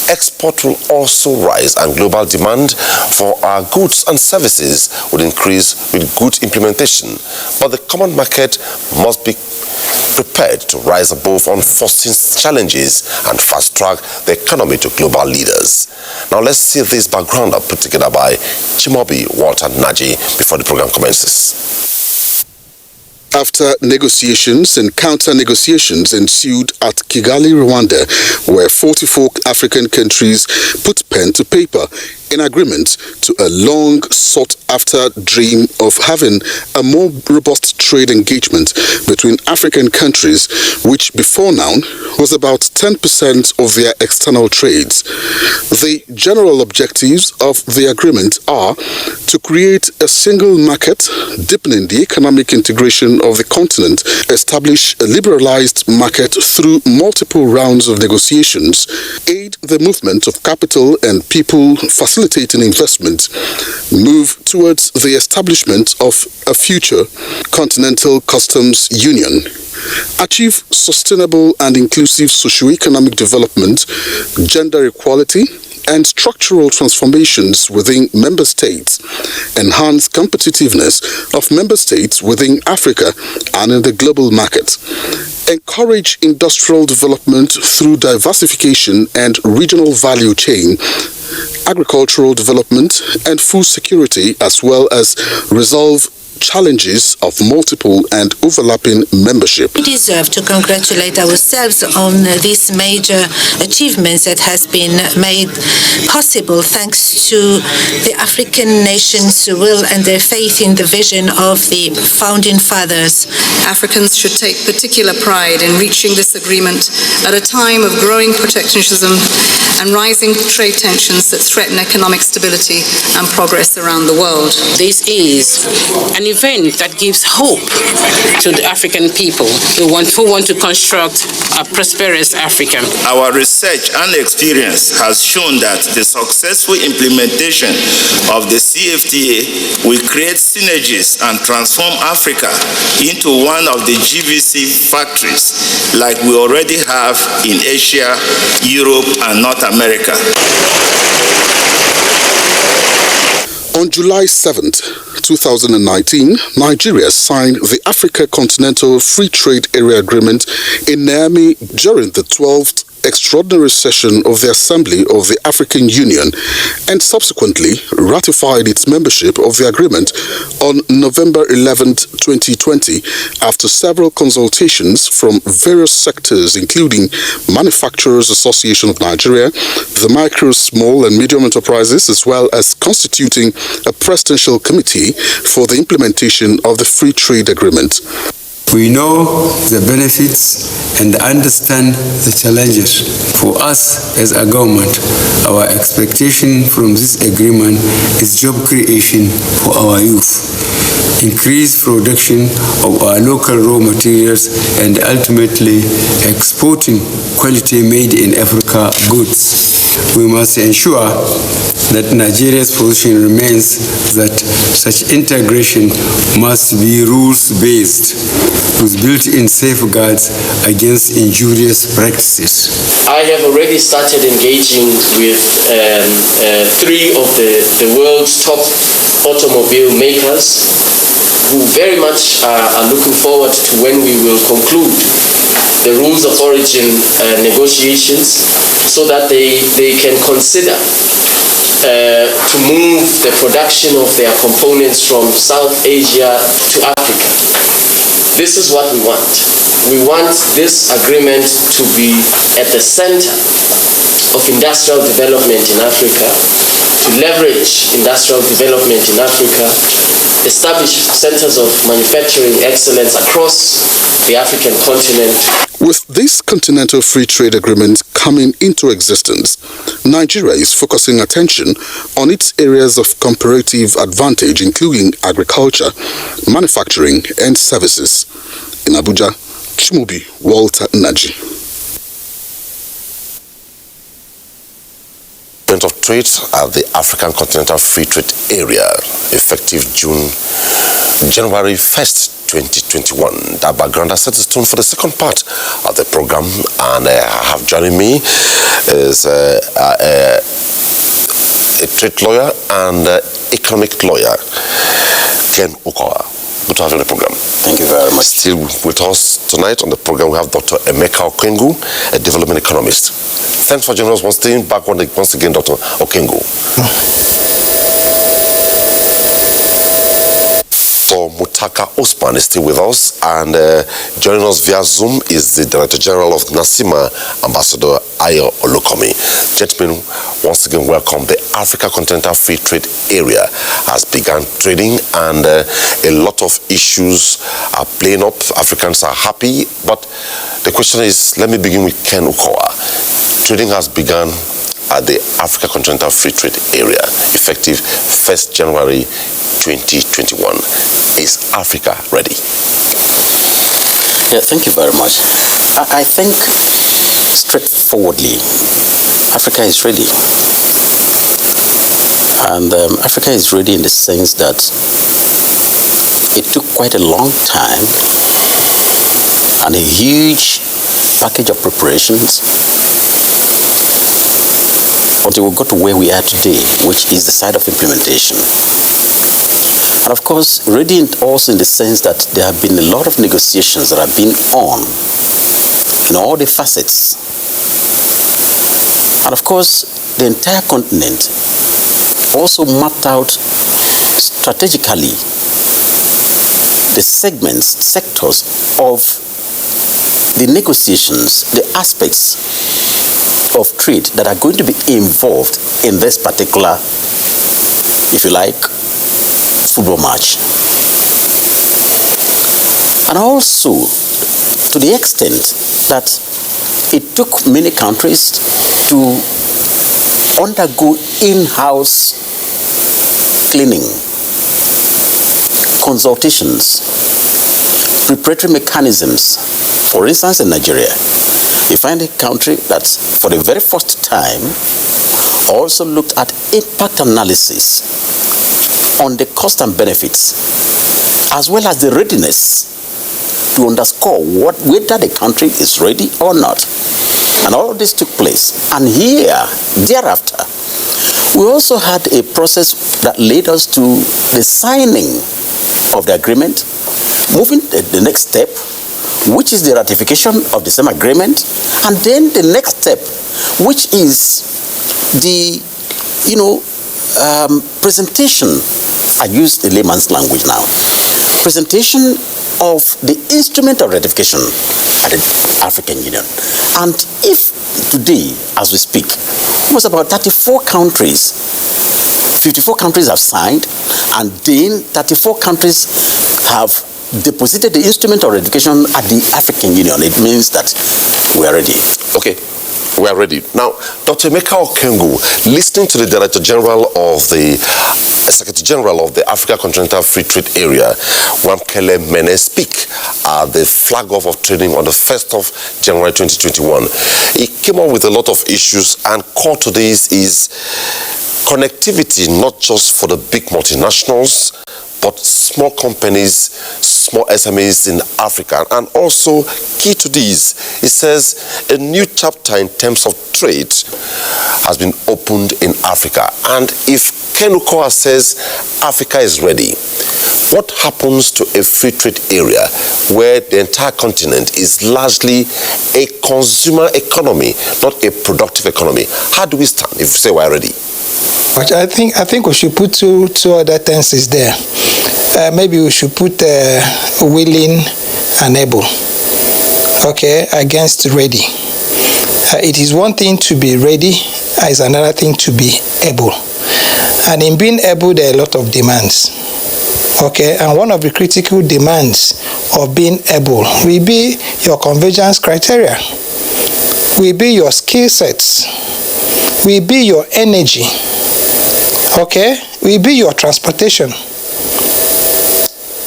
Export will also rise, and global demand for our goods and services will increase with good implementation. But the common market must be prepared to rise above unforeseen challenges and fast-track the economy to global leaders. Now let's see this background put together by Chimobi Walter Naji before the program commences. After negotiations and counter-negotiations ensued at Kigali, Rwanda, where 44 African countries put pen to paper in agreement to a long-sought-after dream of having a more robust trade engagement between African countries, which before now was about 10% of their external trades. The general objectives of the agreement are to create a single market, deepening the economic integration of the continent, establish a liberalized market through multiple rounds of negotiations, aid the movement of capital and people, facilitating investment, move towards the establishment of a future continental customs union, achieve sustainable and inclusive socio-economic development, gender equality, and structural transformations within member states, enhance competitiveness of member states within Africa and in the global market, encourage industrial development through diversification and regional value chain, agricultural development and food security, as well as resolve challenges of multiple and overlapping membership. We deserve to congratulate ourselves on these major achievements that has been made possible thanks to the African nations' will and their faith in the vision of the founding fathers. Africans should take particular pride in reaching this agreement at a time of growing protectionism and rising trade tensions that threaten economic stability and progress around the world. This is an an event that gives hope to the African people who want to construct a prosperous Africa. Our research and experience has shown that the successful implementation of the CFTA will create synergies and transform Africa into one of the GVC factories like we already have in Asia, Europe, and North America. On July 7th, 2019, Nigeria signed the Africa Continental Free Trade Area Agreement in Niamey during the 12th extraordinary session of the Assembly of the African Union, and subsequently ratified its membership of the agreement on November 11, 2020, after several consultations from various sectors, including Manufacturers Association of Nigeria, the Micro, Small and Medium Enterprises, as well as constituting a presidential committee for the implementation of the Free Trade Agreement. We know the benefits and understand the challenges. For us as a government, our expectation from this agreement is job creation for our youth, increased production of our local raw materials, and ultimately exporting quality made in Africa goods. We must ensure that Nigeria's position remains that such integration must be rules-based, with built-in safeguards against injurious practices. I have already started engaging with three of the world's top automobile makers who very much are looking forward to when we will conclude the rules of origin negotiations so that they can consider to move the production of their components from South Asia to Africa. This is what we want. We want this agreement to be at the center of industrial development in Africa, to leverage industrial development in Africa, establish centers of manufacturing excellence across the African continent. With this Continental Free Trade Agreement coming into existence, Nigeria is focusing attention on its areas of comparative advantage, including agriculture, manufacturing, and services. In Abuja, Chimubi Walter Naji. Of trade at the African Continental Free Trade Area, effective January 1st, 2021. That background has set the tone for the second part of the program, and I have joining me is a trade lawyer and economic lawyer, Ken Okowa. Good to have you on the program. Thank you very much. Still with us tonight on the program, we have Dr. Emeka Okengu, a development economist. Thanks for joining us once again, Dr. Okengu. For Mutaka Osman is still with us, and joining us via Zoom is the Director General of NASIMA, Ambassador Ayo Olukomi. Gentlemen, once again, welcome. The Africa Continental Free Trade Area has begun trading, and a lot of issues are playing up. Africans are happy, but the question is, let me begin with Ken Okowa. Trading has begun at the Africa Continental Free Trade Area, effective 1st January 2021. Is Africa ready? Yeah, thank you very much. I think straightforwardly, Africa is ready. And Africa is ready in the sense that it took quite a long time and a huge package of preparations until we got to where we are today, which is the side of implementation. And of course, ready also in the sense that there have been a lot of negotiations that have been on in all the facets. And of course, the entire continent also mapped out strategically the segments, sectors of the negotiations, the aspects of trade that are going to be involved in this particular, if you like, football match. And also, to the extent that it took many countries to undergo in-house cleaning, consultations, preparatory mechanisms. For instance, in Nigeria, you find a country that for the very first time also looked at impact analysis on the cost and benefits, as well as the readiness to underscore whether the country is ready or not. And all of this took place. And here, thereafter, we also had a process that led us to the signing of the agreement, moving the next step, which is the ratification of the same agreement, and then the next step, which is the, presentation. I use the layman's language now. Presentation of the instrument of ratification at the African Union. And if today, as we speak, almost about 34 countries, 54 countries have signed, and then 34 countries have deposited the instrument of ratification at the African Union. It means that we are ready. Okay. We are ready. Now, Dr. Emeka Okengwu, listening to the Director General of the Secretary General of the Africa Continental Free Trade Area, Wamkele Mene, speak at the flag off of trading on the 1st of January 2021. He came up with a lot of issues, and core to this is connectivity, not just for the big multinationals, but small companies, small SMEs in Africa. And also, key to this, it says a new chapter in terms of trade has been opened in Africa. And if Ken Okoha says Africa is ready, what happens to a free trade area where the entire continent is largely a consumer economy, not a productive economy? How do we stand if we say we're ready? But I think we should put two other tenses there. Maybe we should put willing and able, okay, against ready. It is one thing to be ready, it's another thing to be able. And in being able, there are a lot of demands. Okay, and one of the critical demands of being able will be your convergence criteria, will be your skill sets, will be your energy, okay, will be your transportation.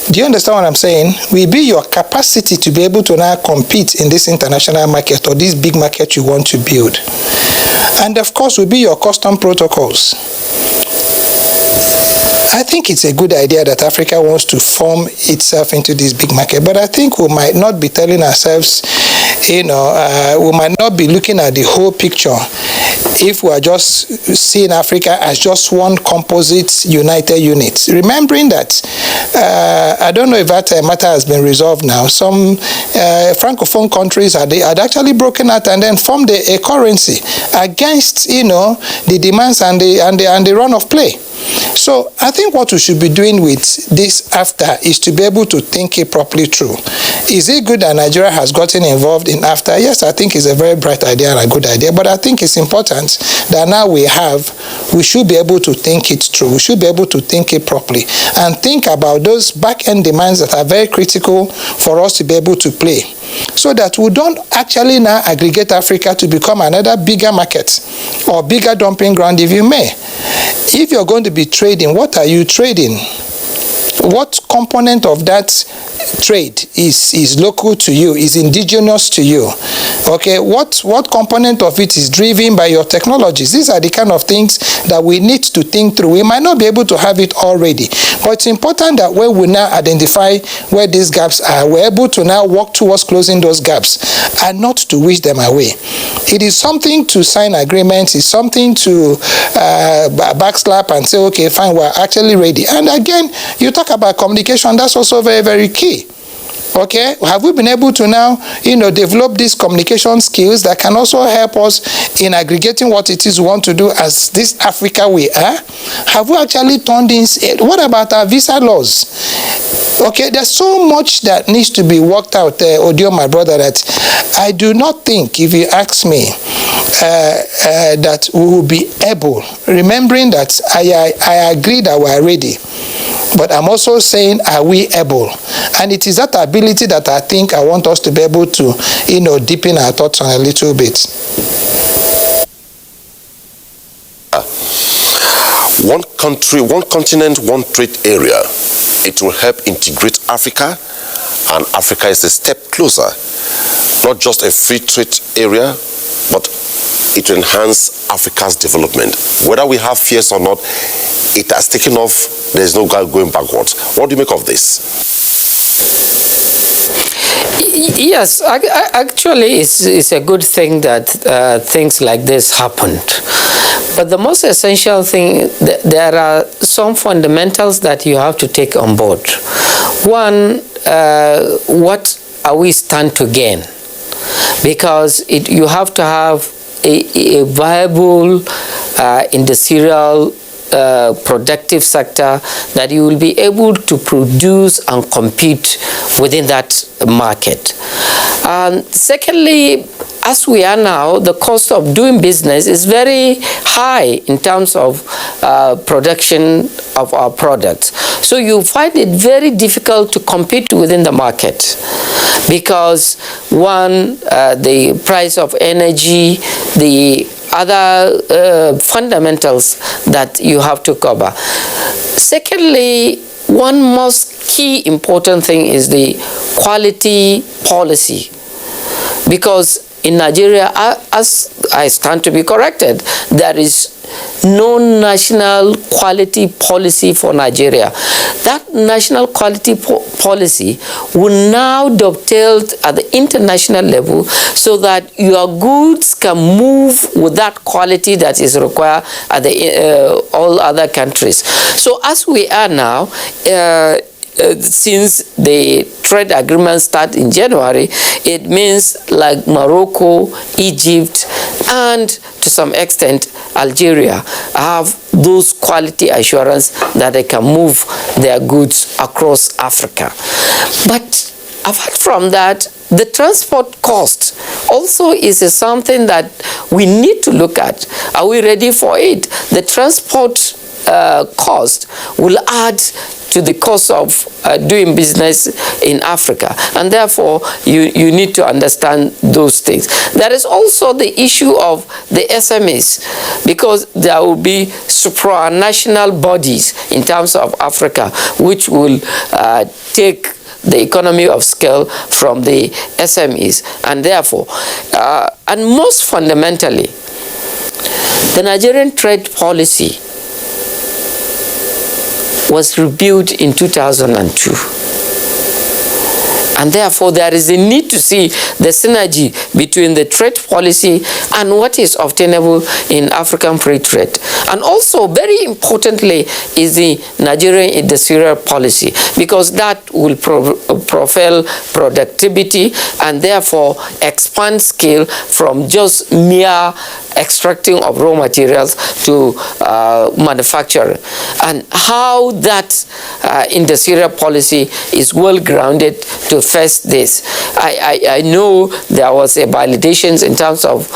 Do you understand what I'm saying? Will be your capacity to be able to now compete in this international market or this big market you want to build. And of course, will be your custom protocols. I think it's a good idea that Africa wants to form itself into this big market, but I think we might not be telling ourselves, we might not be looking at the whole picture if we are just seeing Africa as just one composite united unit. Remembering that, I don't know if that matter has been resolved now. Some Francophone countries had actually broken out and then formed a currency against, the demands and the run of play. So I think what we should be doing with this AfTA is to be able to think it properly through. Is it good that Nigeria has gotten involved in AfTA? Yes, I think it's a very bright idea and a good idea, but I think it's important that now we should be able to think it through. We should be able to think it properly and think about those back-end demands that are very critical for us to be able to play, so that we don't actually now aggregate Africa to become another bigger market or bigger dumping ground, if you may. If you're going to be trading, what are you trading? What component of that trade is local to you, is indigenous to you? Okay, what component of it is driven by your technologies? These are the kind of things that we need to think through. We might not be able to have it already, but it's important that when we now identify where these gaps are, we're able to now work towards closing those gaps and not to wish them away. It is something to sign agreements, it's something to backslap and say, okay, fine, we're actually ready. And again, you talk about communication, that's also very, very key. Okay, have we been able to now, develop these communication skills that can also help us in aggregating what it is we want to do as this Africa we are? Have we actually turned in? What about our visa laws? Okay, there's so much that needs to be worked out, Odio, my brother, that I do not think, if you ask me, that we will be able, remembering that I agree that we are ready. But I'm also saying, are we able? And it is that ability that I think I want us to be able to, deepen our thoughts on a little bit. One country, one continent, one trade area. It will help integrate Africa, and Africa is a step closer, not just a free trade area, but it will enhance Africa's development. Whether we have fears or not, it has taken off. There is no going backwards. What do you make of this? Yes, actually, it's a good thing that things like this happened. But the most essential thing, there are some fundamentals that you have to take on board. One, what are we stand to gain? Because you have to have a viable industrial productive sector that you will be able to produce and compete within that market. Secondly, as we are now, the cost of doing business is very high in terms of production of our products. So you find it very difficult to compete within the market because one, the price of energy, the other fundamentals that you have to cover. Secondly, one most key important thing is the quality policy, because in Nigeria, as I stand to be corrected, there is no national quality policy for Nigeria. That national quality policy will now dovetail at the international level so that your goods can move with that quality that is required at all other countries. So as we are now, since the trade agreement start in January, it means like Morocco, Egypt, and to some extent Algeria have those quality assurance that they can move their goods across Africa. But apart from that, the transport cost also is something that we need to look at. Are we ready for it? The transport cost will add to the cost of doing business in Africa, and therefore you need to understand those things. There is also the issue of the SMEs, because there will be supranational bodies in terms of Africa which will take the economy of scale from the SMEs, and therefore, and most fundamentally, the Nigerian trade policy was reviewed in 2002. And therefore, there is a need to see the synergy between the trade policy and what is obtainable in African free trade. And also, very importantly, is the Nigerian industrial policy, because that will propel productivity and therefore expand scale from just mere extracting of raw materials to manufacturing. And how that industrial policy is well grounded to face this. I know there was a validations in terms of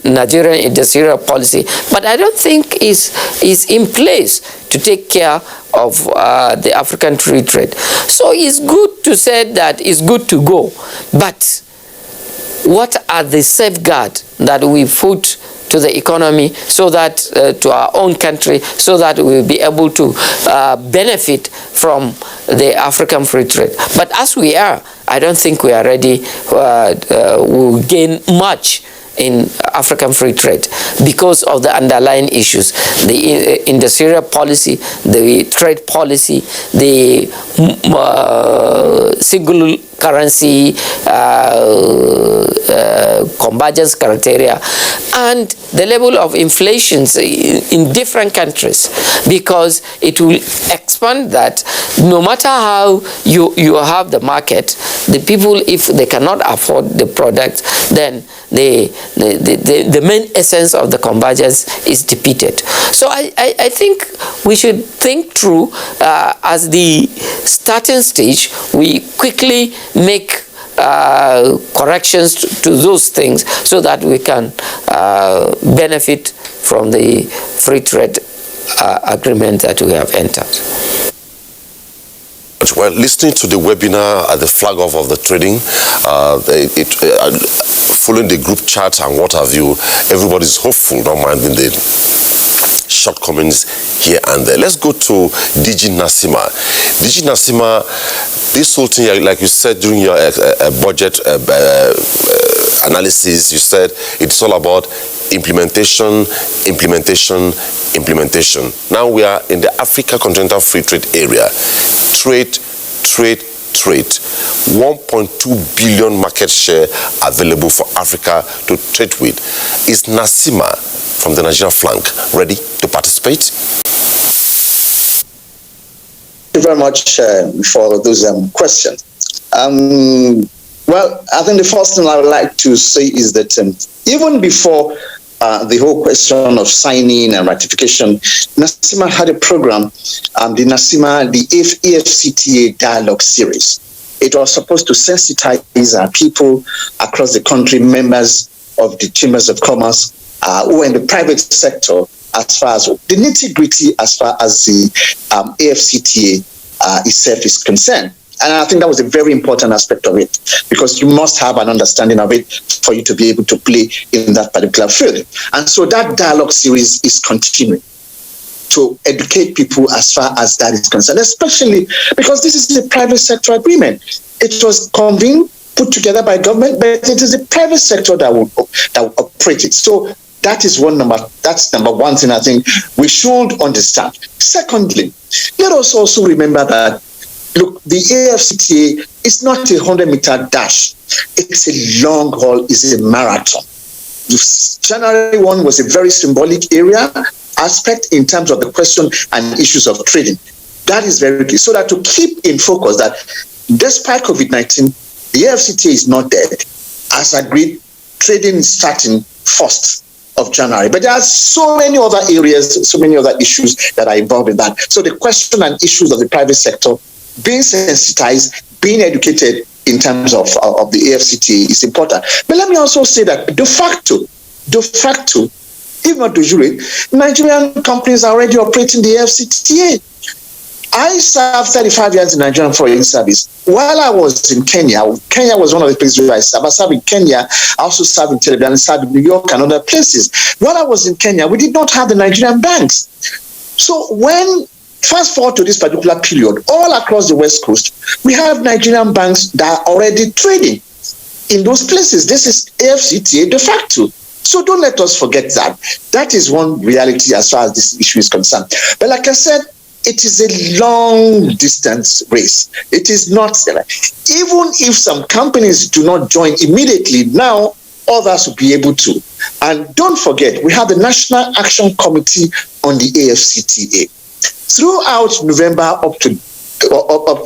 Nigerian industrial policy, but I don't think is in place to take care of the African free trade. So it's good to say that it's good to go, but what are the safeguards that we put to the economy, so that to our own country, so that we'll be able to benefit from the African free trade? But as we are, I don't think we are ready. We'll gain much in African free trade because of the underlying issues, the industrial policy, the trade policy, the single currency convergence criteria, and the level of inflation in different countries, because it will expand that no matter how you have the market, the people, if they cannot afford the product, then the main essence of the convergence is defeated. So I think we should think through as the starting stage, we quickly make corrections to those things so that we can benefit from the free trade agreement that we have entered. Well, listening to the webinar at the flag off of the trading, following the group chat and what have you, everybody's hopeful, not minding the shortcomings shortcomings here and there. Let's go to DG Nasima. DG Nasima, this whole thing, like you said during your budget analysis, you said it's all about implementation. Now we are in the Africa Continental Free Trade Area. Trade. 1.2 billion market share available for Africa to trade with. Is Nasima from the Nigerian flank ready to participate? Thank you very much for those questions. Well, I think the first thing I would like to say is that even before the whole question of signing and ratification, Nasima had a program, the AFCTA Dialogue Series. It was supposed to sensitize our people across the country, members of the Chambers of Commerce, who are in the private sector, as far as the nitty-gritty, as far as the AFCTA itself is concerned. And I think that was a very important aspect of it, because you must have an understanding of it for you to be able to play in that particular field. And so that dialogue series is continuing to educate people as far as that is concerned, especially because this is a private sector agreement. It was convened, put together by government, but it is the private sector that will operate it. So that's number one thing I think we should understand. Secondly, let us also remember that, look, the AFCTA is not a 100-meter dash. It's a long haul, it's a marathon. January 1 was a very symbolic aspect in terms of the question and issues of trading. That is very key. So that to keep in focus that despite COVID-19, the AFCTA is not dead. As agreed, trading is starting 1st of January. But there are so many other areas, so many other issues that are involved in that. So the question and issues of the private sector being sensitized, being educated in terms of the AFCTA is important. But let me also say that de facto, if not de jure, Nigerian companies are already operating the AFCTA. I served 35 years in Nigerian Foreign Service. While I was in Kenya was one of the places where I served. I served in Kenya, I also served in Television, I served in New York and other places. While I was in Kenya, we did not have the Nigerian banks. So when fast forward to this particular period, all across the West Coast, we have Nigerian banks that are already trading in those places. This is AFCTA de facto. So don't let us forget that. That is one reality as far as this issue is concerned. But like I said, it is a long distance race. It is not, even if some companies do not join immediately, now others will be able to. And don't forget, we have the National Action Committee on the AFCTA. Throughout November up to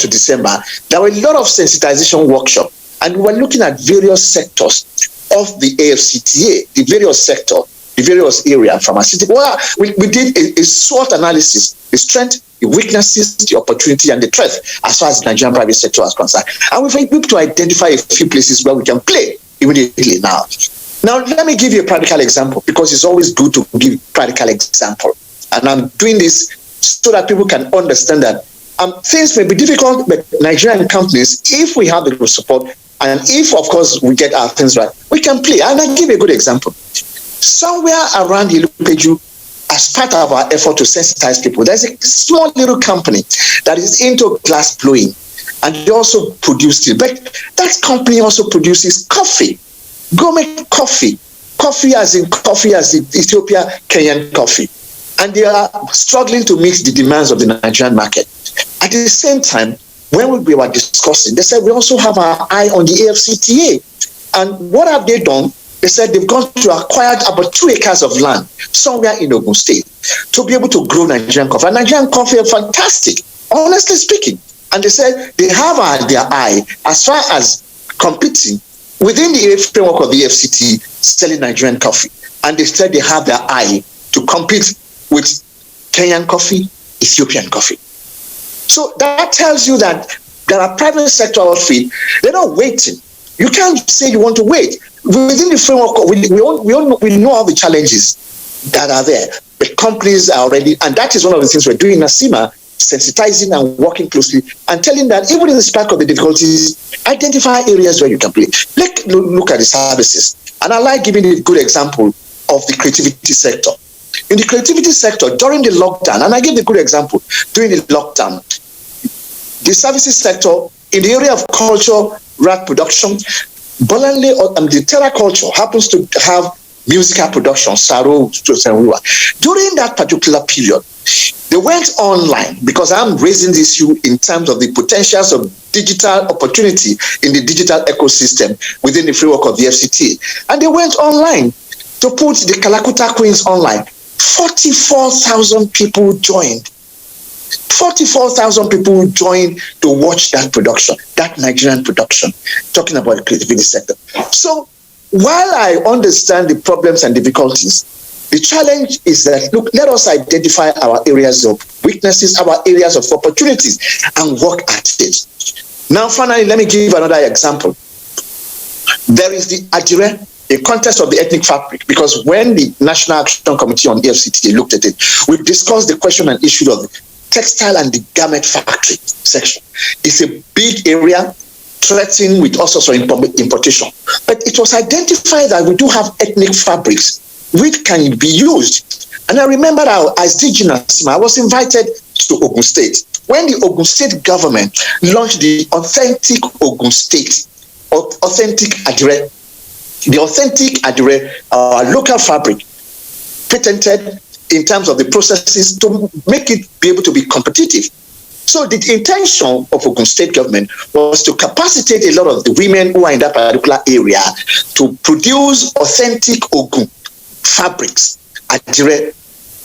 December, there were a lot of sensitization workshops, and we were looking at various sectors of the AFCTA, the various area, pharmaceutical. Well, we did a SWOT analysis, the strength, the weaknesses, the opportunity, and the threat as far as the Nigerian private sector is concerned. And we've been able to identify a few places where we can play immediately now. Now, let me give you a practical example, because it's always good to give practical example. And I'm doing this so that people can understand that things may be difficult, but Nigerian companies, if we have the support, and if, of course, we get our things right, we can play. And I'll give you a good example. Somewhere around Ilupeju, as part of our effort to sensitize people, there's a small little company that is into glass blowing, and they also produce it. But that company also produces coffee, gourmet coffee, coffee as in Ethiopia, Kenyan coffee. And they are struggling to meet the demands of the Nigerian market. At the same time, when we were discussing, they said we also have our eye on the AFCTA. And what have they done? They said they've gone to acquire about 2 acres of land somewhere in Ogun State to be able to grow Nigerian coffee. And Nigerian coffee are fantastic, honestly speaking. And they said they have their eye as far as competing within the framework of the AFCTA, selling Nigerian coffee. And they said they have their eye to compete with Kenyan coffee, Ethiopian coffee. So that tells you that there are private sector outfit. They're not waiting. You can't say you want to wait. Within the framework, we know all the challenges that are there. The companies are already, and that is one of the things we're doing in Nasima, sensitizing and working closely and telling that even in the spite of the difficulties, identify areas where you can play. Let's look at the services. And I like giving a good example of the creativity sector. In the creativity sector, during the lockdown, and I give a good example, during the lockdown, the services sector, in the area of culture, rap production, Bolanle, the Terra culture happens to have musical production, Saro, during that particular period, they went online, because I'm raising this issue in terms of the potentials of digital opportunity in the digital ecosystem within the framework of the FCTA. And they went online to put the Kalakuta Queens online. 44,000 people joined. 44,000 people joined to watch that production, that Nigerian production, talking about the creativity sector. So while I understand the problems and difficulties, the challenge is that, look, let us identify our areas of weaknesses, our areas of opportunities, and work at it. Now, finally, let me give another example. There is the Adire, a contest of the ethnic fabric, because when the National Action Committee on the FCTA looked at it, we discussed the question and issue of the textile and the garment factory section. It's a big area threatened with all sorts of importation. But it was identified that we do have ethnic fabrics which can be used. And I remember as DG Nasima, I was invited to Ogun State. When the Ogun State government launched the authentic Ogun State, authentic Adire, the authentic Adire, our local fabric, patented in terms of the processes to make it be able to be competitive. So the intention of Ogun State government was to capacitate a lot of the women who are in that particular area to produce authentic Ogun fabrics, Adire,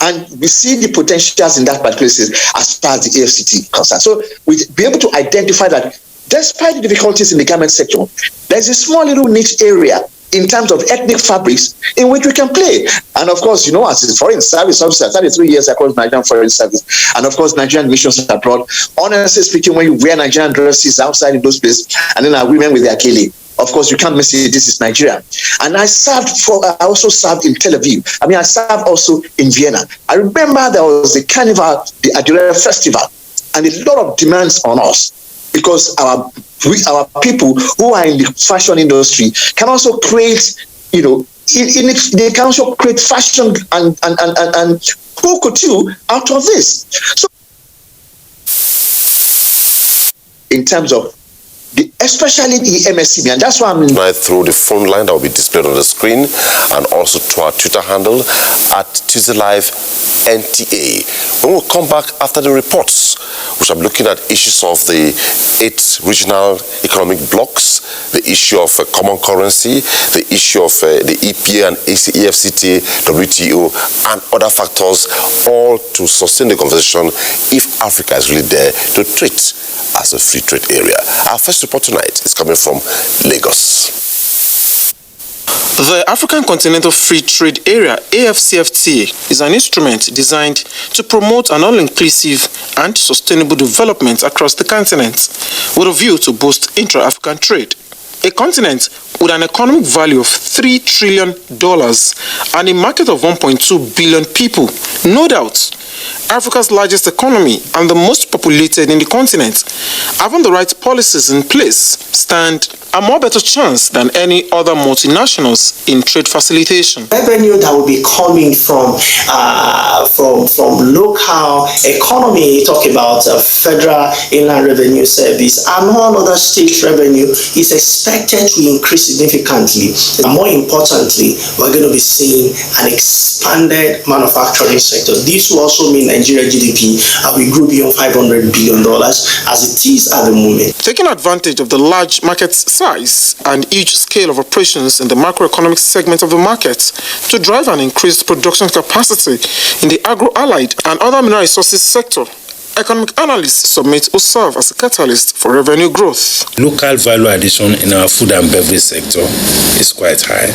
and we see the potentials in that particular case as far as the AFCT is concerned. So we'll be able to identify that despite the difficulties in the garment sector, there's a small little niche area in terms of ethnic fabrics in which we can play. And of course, as a foreign service officer, 33 years across Nigerian foreign service, and of course, Nigerian missions abroad, honestly speaking, when you wear Nigerian dresses outside in those places, and then our women with their kele, of course, you can't miss it. This is Nigeria. And I also served in Tel Aviv. I served also in Vienna. I remember there was a carnival, the Adire Festival, and a lot of demands on us, because our people who are in the fashion industry can also create, they can also create fashion and haute couture out of this. So, in terms of especially the MSCB, and that's why I'm through the phone line that will be displayed on the screen, and also to our Twitter handle at TuesdayLiveNTA. When we'll come back after the reports, which I'm looking at issues of the 8 regional economic blocks, the issue of common currency, the issue of the EPA and AFCTA, WTO, and other factors, all to sustain the conversation if Africa is really there to treat as a free trade area. Our first report tonight is coming from Lagos. The African Continental Free Trade Area, AFCFTA, is an instrument designed to promote an all-inclusive and sustainable development across the continent with a view to boost intra-African trade. A continent with an economic value of $3 trillion and a market of 1.2 billion people, no doubt, Africa's largest economy and the most populated in the continent, having the right policies in place, stand a more better chance than any other multinationals in trade facilitation. Revenue that will be coming from local economy, talk about Federal Inland Revenue Service and all other state revenue, is expected to increase significantly. And more importantly, we're going to be seeing an expanded manufacturing sector. This will also mean Nigeria GDP will grow beyond $500 billion as it is at the moment. Taking advantage of the large market size and huge scale of operations in the macroeconomic segment of the market to drive an increased production capacity in the agro-allied and other mineral resources sector, economic analysts submit will serve as a catalyst for revenue growth. Local value addition in our food and beverage sector is quite high.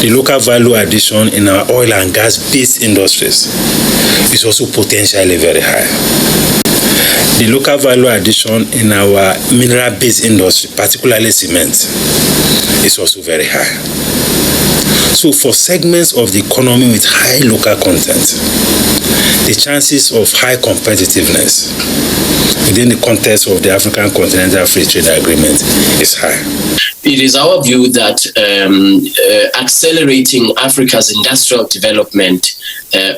The local value addition in our oil and gas-based industries is also potentially very high. The local value addition in our mineral-based industry, particularly cement, is also very high. So for segments of the economy with high local content, the chances of high competitiveness within the context of the African Continental Free Trade Agreement is high. It is our view that accelerating Africa's industrial development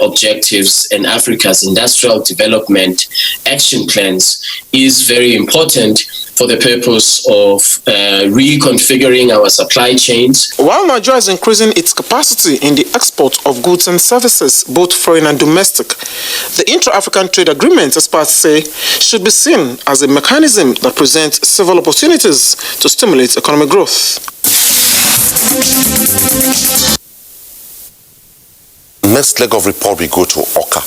objectives and Africa's industrial development action plans is very important for the purpose of reconfiguring our supply chains. While Nigeria is increasing its capacity in the export of goods and services, both foreign and domestic, the Intra-African Trade Agreement, experts say, should be seen as a mechanism that presents several opportunities to stimulate economic growth. Next leg of report, we go to Oka.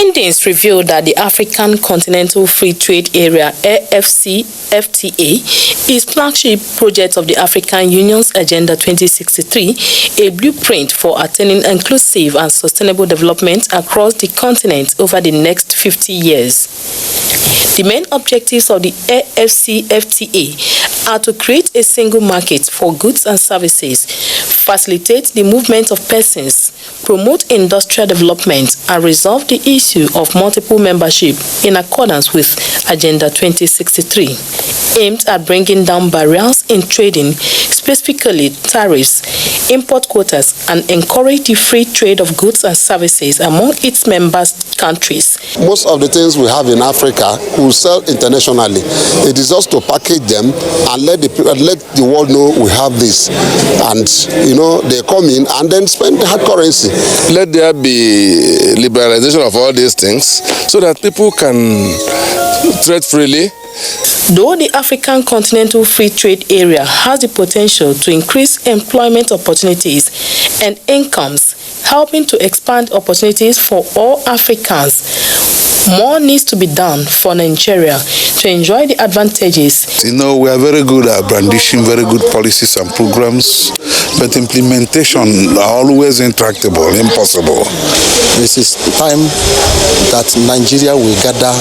Findings revealed that the African Continental Free Trade Area AfCFTA is flagship project of the African Union's Agenda 2063, a blueprint for attaining inclusive and sustainable development across the continent over the next 50 years. The main objectives of the AfCFTA are to create a single market for goods and services, facilitate the movement of persons, promote industrial development, and resolve the issue of multiple membership in accordance with Agenda 2063, aimed at bringing down barriers in trading, specifically tariffs, import quotas, and encourage the free trade of goods and services among its member countries. Most of the things we have in Africa we sell internationally. It is just to package them and let the world know we have this, and they come in and then spend hard currency. Let there be liberalization of all these things so that people can trade freely. Though the African Continental Free Trade Area has the potential to increase employment opportunities and incomes, helping to expand opportunities for all Africans, more needs to be done for Nigeria to enjoy the advantages. We are very good at brandishing very good policies and programs, but implementation are always intractable, impossible. This is time that Nigeria will gather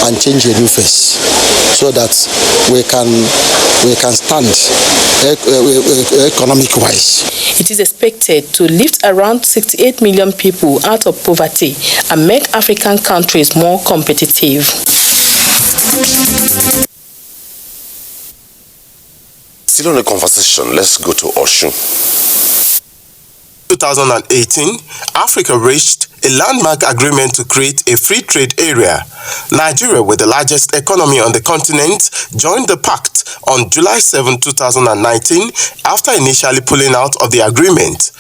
and change a new face, so that we can stand economic-wise. It is expected to lift around 68 million people out of poverty and make African countries more competitive. Still on the conversation, let's go to Osun. 2018, Africa reached a landmark agreement to create a free trade area. Nigeria, with the largest economy on the continent, joined the pact on July 7, 2019, after initially pulling out of the agreement.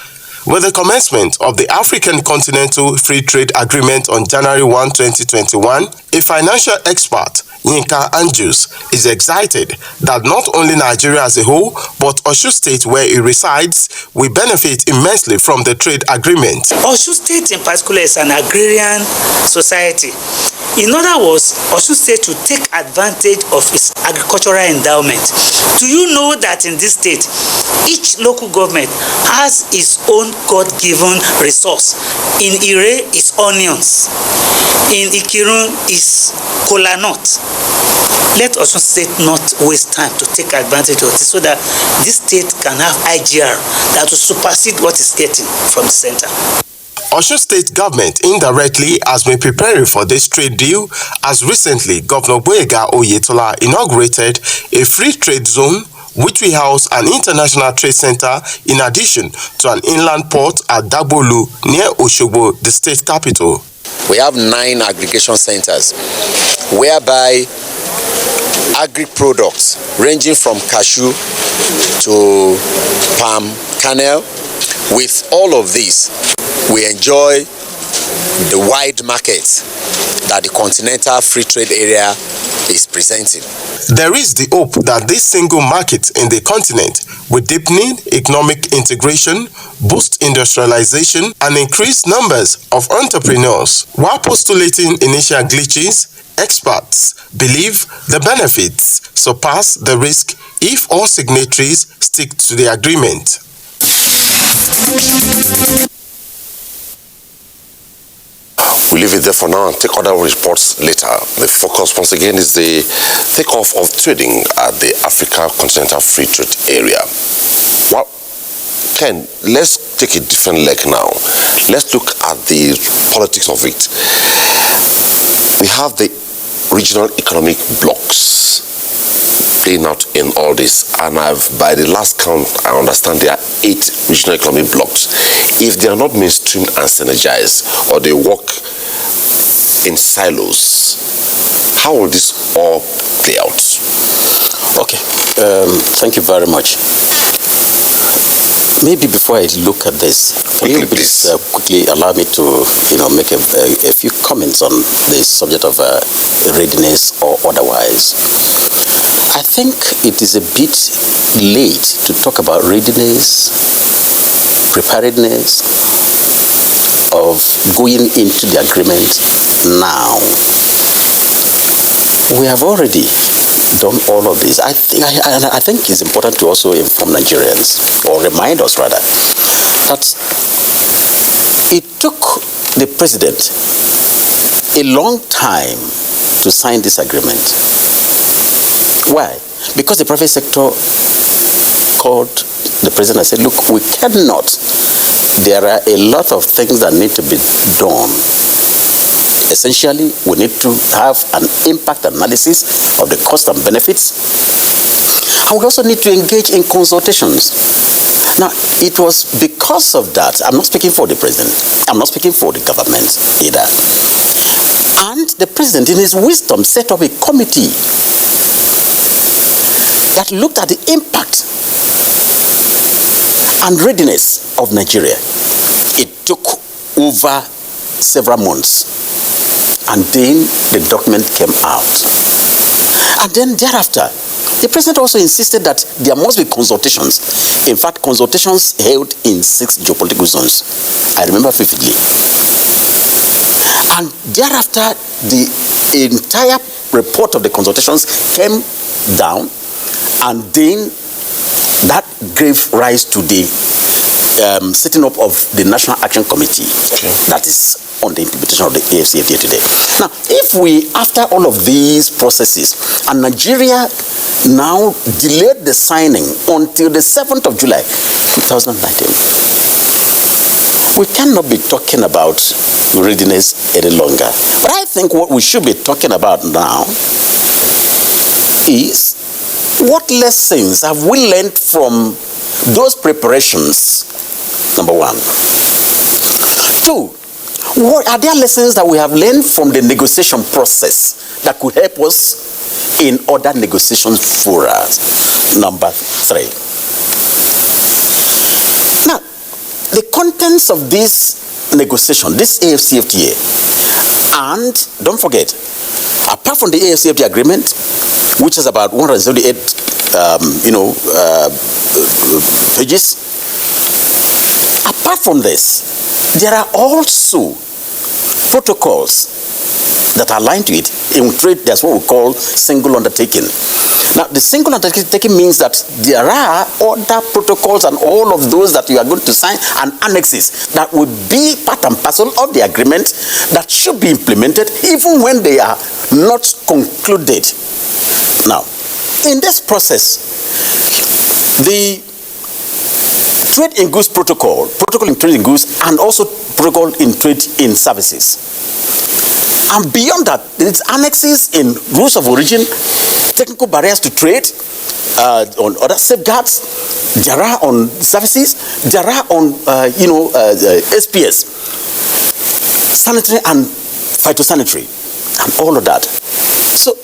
With the commencement of the African Continental Free Trade Agreement on January 1, 2021, a financial expert, Yinka Anjus, is excited that not only Nigeria as a whole, but Osun State, where it resides, will benefit immensely from the trade agreement. Osun State in particular is an agrarian society. In other words, Osun State to take advantage of its agricultural endowment. Do you know that in this state, each local government has its own God-given resource? In Ire, it's onions. In Ikirun, it's kola nut. Let Osun State not waste time to take advantage of this, so that this state can have IGR that will supersede what it's getting from the center. Osun State government indirectly has been preparing for this trade deal, as recently Governor Boyega Oyetola inaugurated a free trade zone which will house an international trade center in addition to an inland port at Dagbolu near Osogbo, the state capital. We have 9 aggregation centers whereby agri-products ranging from cashew to palm kernel. With all of this, we enjoy the wide market that the Continental Free Trade Area is presenting. There is the hope that this single market in the continent will deepen economic integration, boost industrialization, and increase numbers of entrepreneurs. While postulating initial glitches, experts believe the benefits surpass the risk if all signatories stick to the agreement. We leave it there for now and take other reports later. The focus once again is the takeoff of trading at the Africa Continental Free Trade Area. Well, Ken, let's take a different leg now. Let's look at the politics of it. We have the regional economic blocks. playing out in all this? And by the last count, I understand there are 8 regional economic blocks. If they are not mainstreamed and synergized, or they work in silos, how will this all play out? Okay, thank you very much. Maybe before I look at this, can you please quickly allow me to, make a few comments on the subject of readiness or otherwise. I think it is a bit late to talk about readiness, preparedness of going into the agreement now. We have already done all of this. I think it's important to also inform Nigerians, or remind us rather, that it took the president a long time to sign this agreement. Why? Because the private sector called the president and said, look, we cannot. There are a lot of things that need to be done. Essentially, we need to have an impact analysis of the cost and benefits. And we also need to engage in consultations. Now, it was because of that, I'm not speaking for the president, I'm not speaking for the government either. And the president, in his wisdom, set up a committee that looked at the impact and readiness of Nigeria. It took over several months. And then the document came out. And then thereafter, the president also insisted that there must be consultations. In fact, consultations held in 6 geopolitical zones. I remember vividly. And thereafter, the entire report of the consultations came down, and then that gave rise to the setting up of the National Action Committee. That is on the implementation of the AFCFTA today. Now, if we, after all of these processes, and Nigeria now delayed the signing until the 7th of July 2019, we cannot be talking about readiness any longer. But I think what we should be talking about now is what lessons have we learned from those preparations, number one. 2, what are there lessons that we have learned from the negotiation process that could help us in other negotiations for us? Number 3. Now, the contents of this negotiation, this AFCFTA, and don't forget, apart from the AFCFTA agreement, which is about 178 pages, apart from this, there are also protocols that are aligned to it. In trade, that's what we call single undertaking. Now, the single undertaking means that there are other protocols and all of those that you are going to sign and annexes that will be part and parcel of the agreement that should be implemented even when they are not concluded. Now, in this process, the trade in goods protocol in trade in goods, and also protocol in trade in services. And beyond that, it's annexes in rules of origin, technical barriers to trade, on other safeguards. There are on services. There are on SPS, sanitary and phytosanitary, and all of that. So,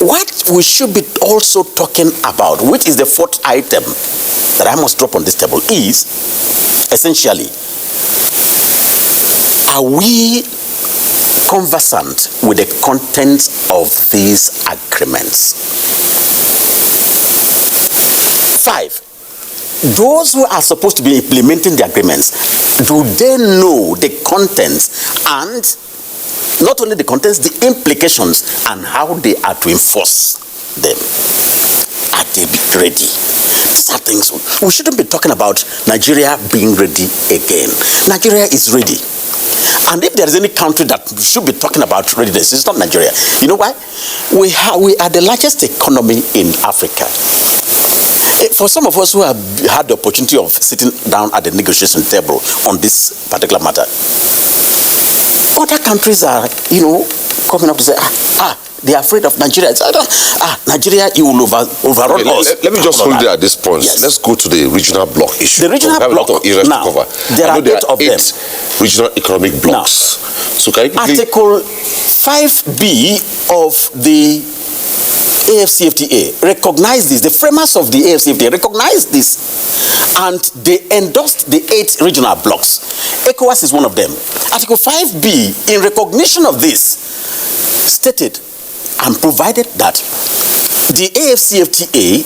what we should be also talking about, which is the 4th item that I must drop on this table, is essentially, are we conversant with the contents of these agreements? 5, those who are supposed to be implementing the agreements, do they know the contents, and not only the contents, the implications, and how they are to enforce them? Are they ready? These are things we shouldn't be talking about. Nigeria being ready again. Nigeria is ready. And if there is any country that should be talking about readiness, it's not Nigeria. You know why? We are the largest economy in Africa. For some of us who have had the opportunity of sitting down at the negotiation table on this particular matter, other countries are, coming up to say, they are afraid of Nigeria. Nigeria, you will overrun us. Let me just hold it at this point. Yes. Let's go to the regional bloc issue. The regional bloc, now, there are 8 of them. Regional economic blocks. So can you Article 5B of the AFCFTA recognize this. The framers of the AFCFTA recognize this, and they endorsed the 8 regional blocks. ECOWAS is one of them. Article 5B, in recognition of this, stated and provided that the AFCFTA,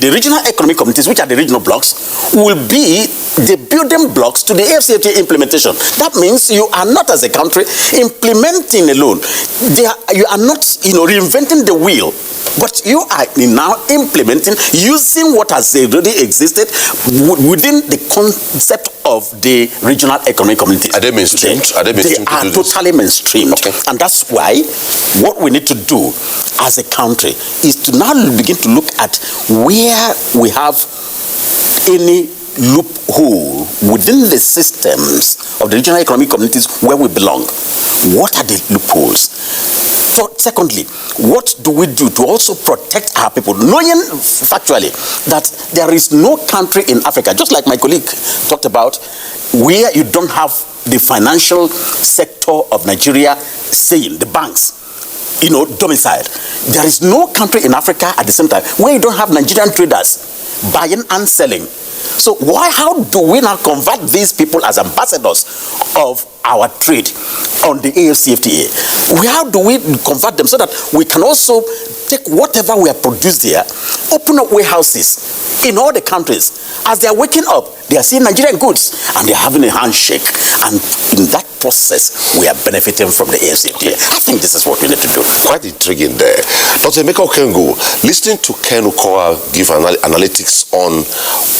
the regional economic communities, which are the regional blocks, will be the building blocks to the AFCFTA implementation. That means you are not, as a country, implementing alone. You are not, reinventing the wheel, but you are now implementing using what has already existed within the concept of the regional economic communities. Are they mainstreamed? They are totally mainstreamed. Okay. And that's why what we need to do as a country is to now begin to look at where we have any loophole within the systems of the regional economic communities where we belong. What are the loopholes? Secondly, what do we do to also protect our people, knowing factually that there is no country in Africa, just like my colleague talked about, where you don't have the financial sector of Nigeria saying, the banks, domiciled. There is no country in Africa at the same time where you don't have Nigerian traders buying and selling. So how do we now convert these people as ambassadors of our trade on the AFCFTA? How do we convert them so that we can also take whatever we have produced here, open up warehouses in all the countries? As they are waking up, they are seeing Nigerian goods and they are having a handshake. And in that process, we are benefiting from the AFCFTA. I think this is what we need to do. Quite intriguing there. Dr. Emeka Okengwu, listening to Ken Okowa give analytics on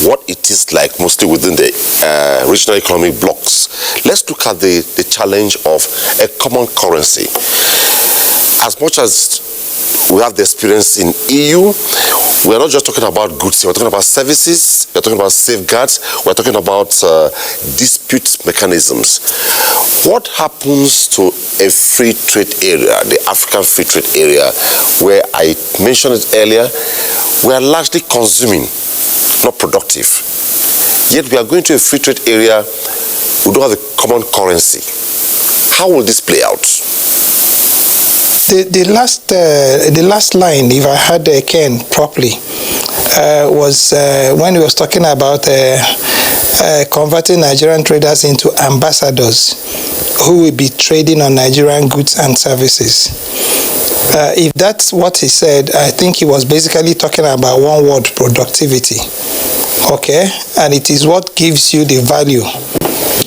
what it is like mostly within the regional economic blocks, let's look at the challenge of a common currency. As much as we have the experience in EU, we are not just talking about goods, we're talking about services, we're talking about safeguards, we're talking about dispute mechanisms. What happens to a free trade area, the African free trade area, where I mentioned it earlier, we are largely consuming, not productive. Yet we are going to a free trade area, we don't have a common currency. How will this play out? The last line, if I heard Ken properly, was when he was talking about converting Nigerian traders into ambassadors who will be trading on Nigerian goods and services. If that's what he said, I think he was basically talking about one word: productivity. Okay, and it is what gives you the value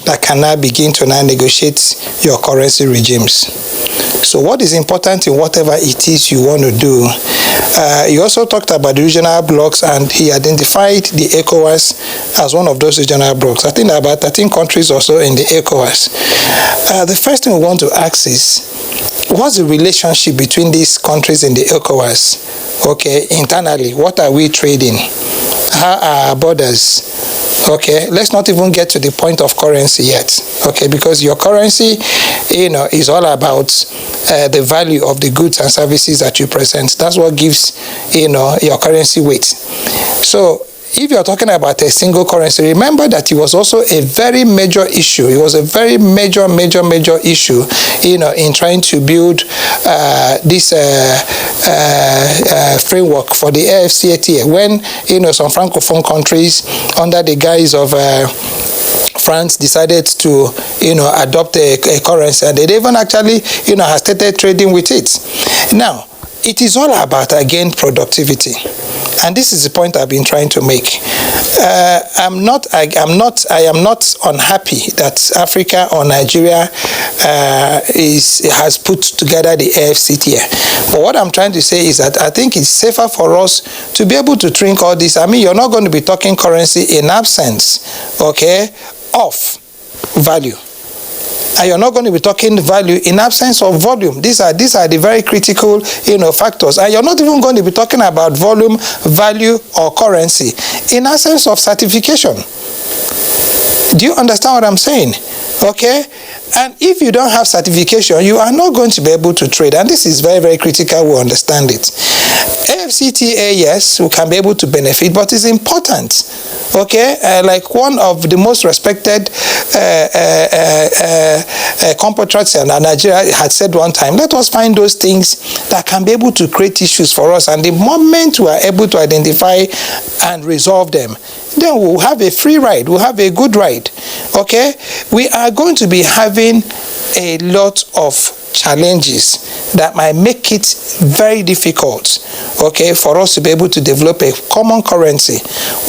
that can now begin to now negotiate your currency regimes. So what is important in whatever it is you want to do? He also talked about the regional blocks, and he identified the ECOWAS as one of those regional blocks. I think there are about 13 countries also in the ECOWAS. The first thing we want to ask is, what's the relationship between these countries in the ECOWAS? Okay, internally, what are we trading? How are our borders? Okay, let's not even get to the point of currency yet. Okay, because your currency, is all about the value of the goods and services that you present. That's what gives, your currency weight. So if you're talking about a single currency, remember that it was also a very major issue. It was a very major issue, in trying to build this framework for the AFCFTA. When, some Francophone countries, under the guise of France, decided to, adopt a currency, and they even actually, has started trading with it. Now, it is all about, again, productivity. And this is the point I've been trying to make. I am not unhappy that Africa or Nigeria has put together the AFCFTA. But what I'm trying to say is that I think it's safer for us to be able to drink all this. I mean, you're not going to be talking currency in absence, okay, of value. And you're not going to be talking value in absence of volume. These are the very critical, factors. And you're not even going to be talking about volume, value, or currency in absence of certification. Do you understand what I'm saying? Okay? And if you don't have certification, you are not going to be able to trade. And this is very, very critical. We understand it. AFCTA, yes, we can be able to benefit, but it's important. Okay? Like one of the most respected compatriots in Nigeria had said one time, let us find those things that can be able to create issues for us. And the moment we are able to identify and resolve them, then we'll have a free ride. We'll have a good ride. Okay? We are going to be having a lot of challenges that might make it very difficult, okay, for us to be able to develop a common currency.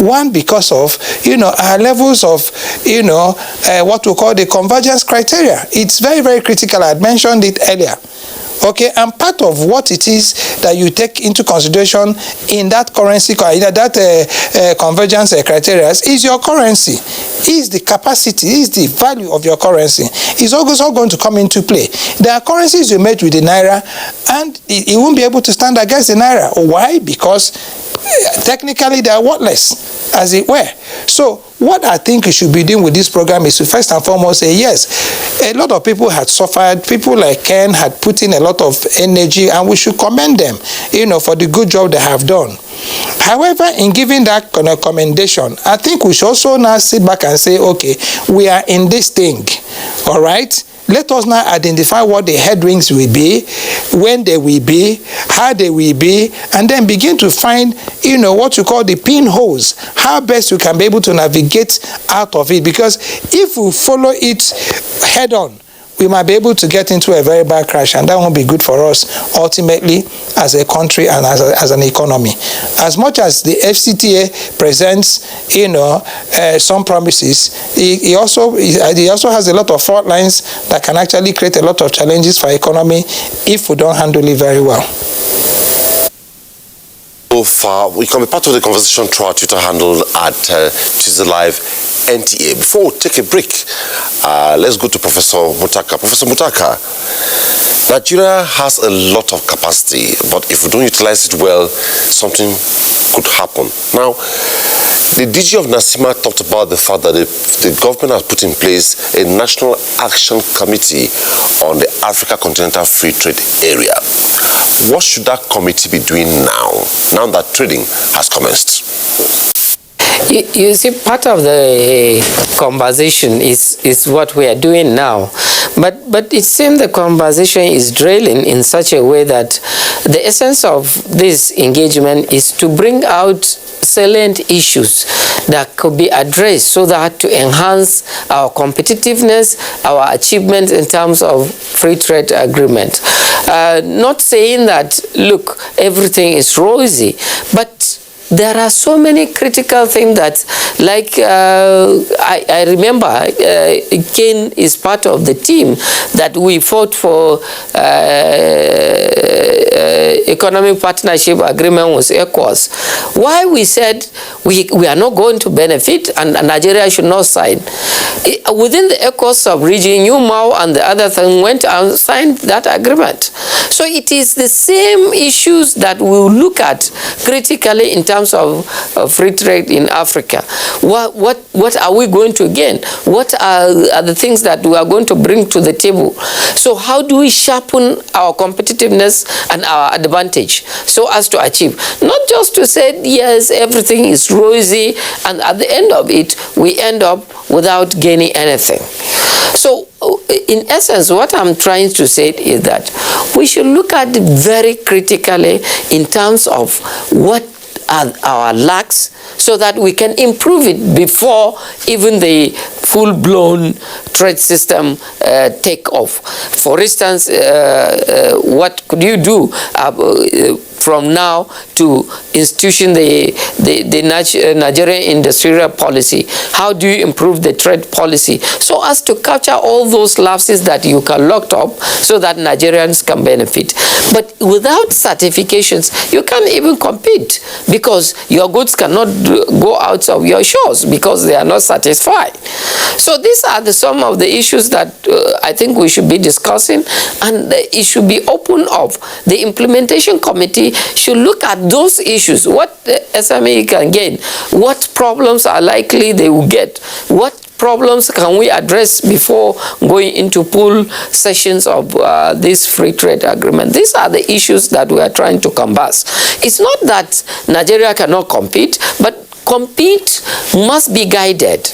One, because of, our levels of, what we call the convergence criteria. It's very, very critical. I had mentioned it earlier. Okay, and part of what it is that you take into consideration in that currency, convergence criteria is your currency, is the capacity, is the value of your currency. It's also going to come into play. There are currencies you made with the Naira and it won't be able to stand against the Naira. Why? Because technically they are worthless, as it were. So what I think you should be doing with this program is to first and foremost say, yes, a lot of people had suffered, people like Ken had put in a lot of energy, and we should commend them, for the good job they have done. However, in giving that kind of commendation, I think we should also now sit back and say, okay, we are in this thing, all right? Let us now identify what the headwinds will be, when they will be, how they will be, and then begin to find, what you call the pinholes, how best you can be able to navigate out of it. Because if we follow it head on, we might be able to get into a very bad crash, and that won't be good for us ultimately as a country and as an economy. As much as the FCTA presents, some promises, he also has a lot of fault lines that can actually create a lot of challenges for economy if we don't handle it very well. So far, we can be part of the conversation through our Twitter handle at Live NTA. Before we take a break, let's go to Professor Mutaka. Professor Mutaka, Nigeria has a lot of capacity, but if we don't utilize it well, something could happen. Now, the DG of NASIMA talked about the fact that the government has put in place a National Action Committee on the Africa Continental Free Trade Area. What should that committee be doing now that trading has commenced? You see, part of the conversation is what we are doing now. But it seems the conversation is drilling in such a way that the essence of this engagement is to bring out salient issues that could be addressed so that to enhance our competitiveness, our achievements in terms of free trade agreement. Not saying that, look, everything is rosy, but there are so many critical things that, like, I remember Ken is part of the team that we fought for economic partnership agreement with ECOWAS. Why we said we are not going to benefit and Nigeria should not sign. Within the ECOWAS sub-region, UMAO and the other thing went and signed that agreement. So it is the same issues that we will look at critically in terms of free trade in Africa. What are we going to gain? What are the things that we are going to bring to the table? So how do we sharpen our competitiveness and our advantage so as to achieve? Not just to say, yes, everything is rosy, and at the end of it, we end up without gaining anything. So in essence, what I'm trying to say is that we should look at it very critically in terms of what are our lacks so that we can improve it before even the full-blown trade system take off. For instance, what could you do from now to institution the Nigerian industrial policy? How do you improve the trade policy so as to capture all those lapses that you can lock up so that Nigerians can benefit? But without certifications, you can't even compete because your goods cannot go out of your shores because they are not satisfied. So these are some of the issues that I think we should be discussing, and it should be open up. The implementation committee should look at those issues, what the SME can gain, what problems are likely they will get, what problems can we address before going into full sessions of this free trade agreement? These are the issues that we are trying to canvass. It's not that Nigeria cannot compete, but compete must be guided.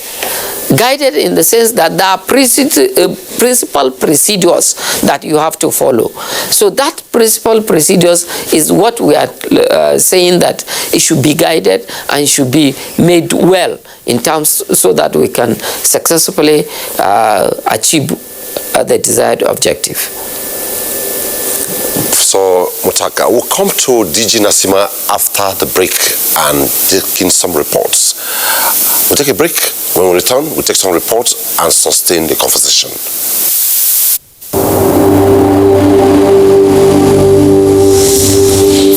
Guided in the sense that there are principal procedures that you have to follow. So that principal procedures is what we are saying that it should be guided and should be made well in terms so that we can successfully achieve the desired objective. So, Mutaka, we'll come to DG Nasima after the break and take in some reports. We'll take a break. When we return, we'll take some reports and sustain the conversation.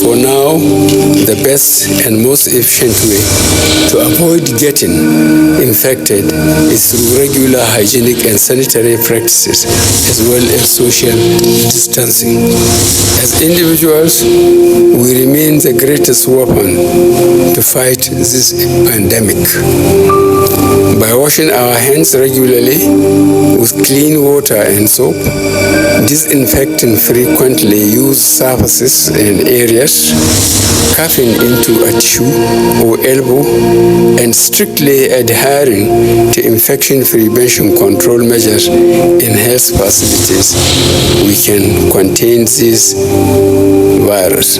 For now, the best and most efficient way to avoid getting infected is through regular hygienic and sanitary practices, as well as social distancing. As individuals, we remain the greatest weapon to fight this pandemic. By washing our hands regularly with clean water and soap, disinfecting frequently used surfaces and areas, coughing into a tissue or elbow, and strictly adhering to infection prevention control measures in health facilities, we can contain this virus.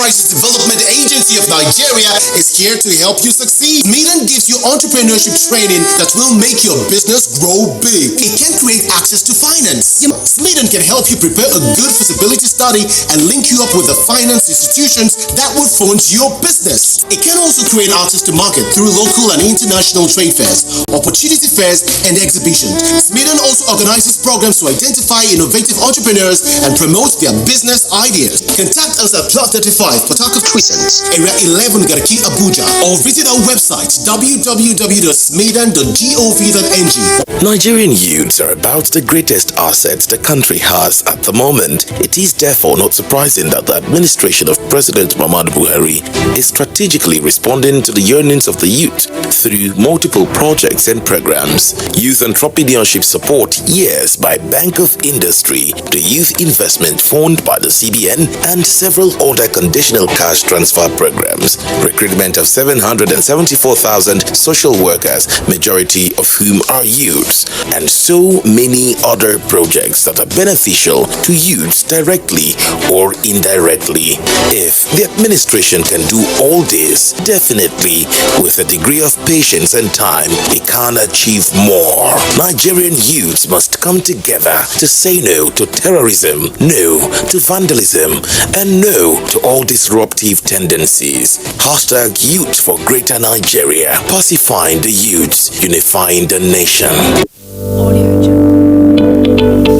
Development Agency of Nigeria is here to help you succeed. Smedan gives you entrepreneurship training that will make your business grow big. It can create access to finance. Smedan can help you prepare a good feasibility study and link you up with the finance institutions that will fund your business. It can also create access to market through local and international trade fairs, opportunity fairs, and exhibitions. Smedan also organizes programs to identify innovative entrepreneurs and promote their business ideas. Contact us at Plot 35 Port Harcourt Crescent, Area 11 Garki, Abuja, or visit our website www.smedan.gov.ng. Nigerian youths are about the greatest assets the country has at the moment. It is therefore not surprising that the administration of President Muhammadu Buhari is strategically responding to the yearnings of the youth through multiple projects and programs. Youth entrepreneurship support years by Bank of Industry, the Youth Investment Fund by the CBN, and several other conditional cash transfer programs. Recruitment of 774,000 social workers, majority of whom are youths, and so many other projects that are beneficial to youths directly or indirectly. If the administration can do all this, definitely with a degree of patience and time, it can achieve more. Nigerian youths must come together to say no to terrorism, no to vandalism, and no to all disruptive tendencies. Hashtag Youth for Greater Nigeria. Pacifying the youths, unifying the nation.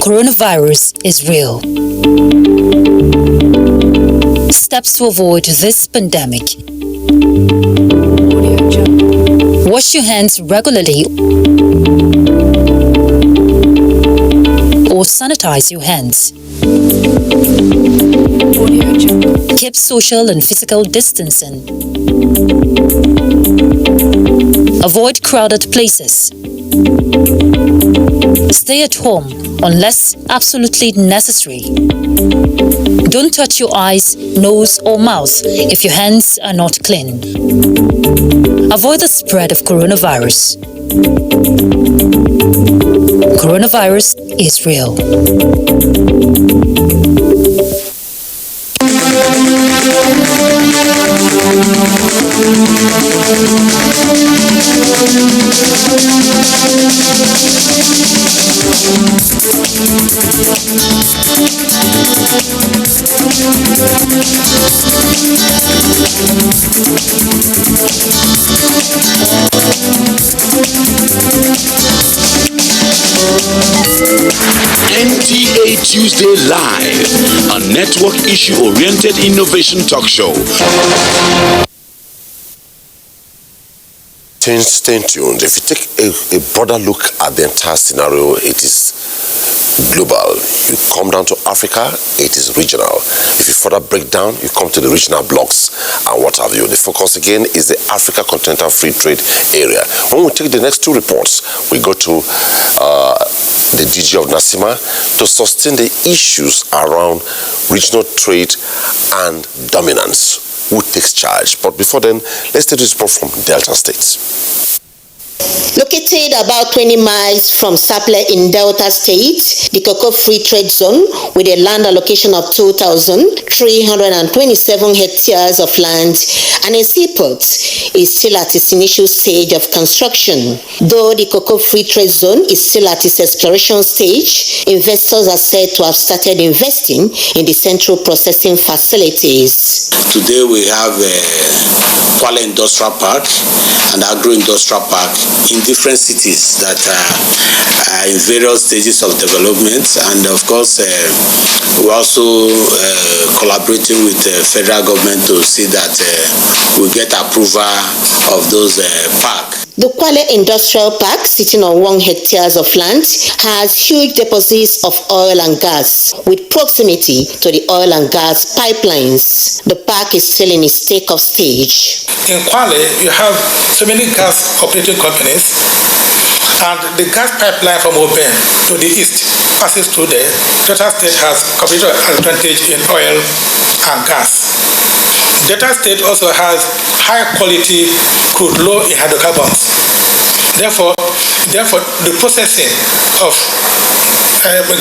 Coronavirus is real. Steps to avoid this pandemic. Wash your hands regularly or sanitize your hands. Keep social and physical distancing. Avoid crowded places. Stay at home unless absolutely necessary. Don't touch your eyes, nose, or mouth if your hands are not clean. Avoid the spread of coronavirus. Coronavirus is real. NTA Tuesday Live, a network issue-oriented innovation talk show. Stay tuned. If you take a broader look at the entire scenario, it is global. You come down to Africa, it is regional. If you further break down, you come to the regional blocks and what have you. The focus again is the Africa Continental Free Trade Area. When we take the next two reports, we go to the DG of NACIMA to sustain the issues around regional trade and dominance. Who takes charge? But before then, let's take this report from Delta State. Located about 20 miles from Sapele in Delta State, the Cocoa Free Trade Zone, with a land allocation of 2,327 hectares of land and a seaport, is still at its initial stage of construction. Though the Cocoa Free Trade Zone is still at its exploration stage, investors are said to have started investing in the central processing facilities. Today we have Kwale Industrial Park and Agro-Industrial Park in different cities that are in various stages of development, and of course we're also collaborating with the federal government to see that we get approval of those parks. The Kwale Industrial Park, sitting on 1 hectare of land, has huge deposits of oil and gas with proximity to the oil and gas pipelines. The park is still in its take-off stage. In Kwale, you have so many gas operating companies, and the gas pipeline from Oben to the east passes through there. Delta State has competitive advantage in oil and gas. Delta State also has high quality crude, low in hydrocarbons. Therefore, the processing of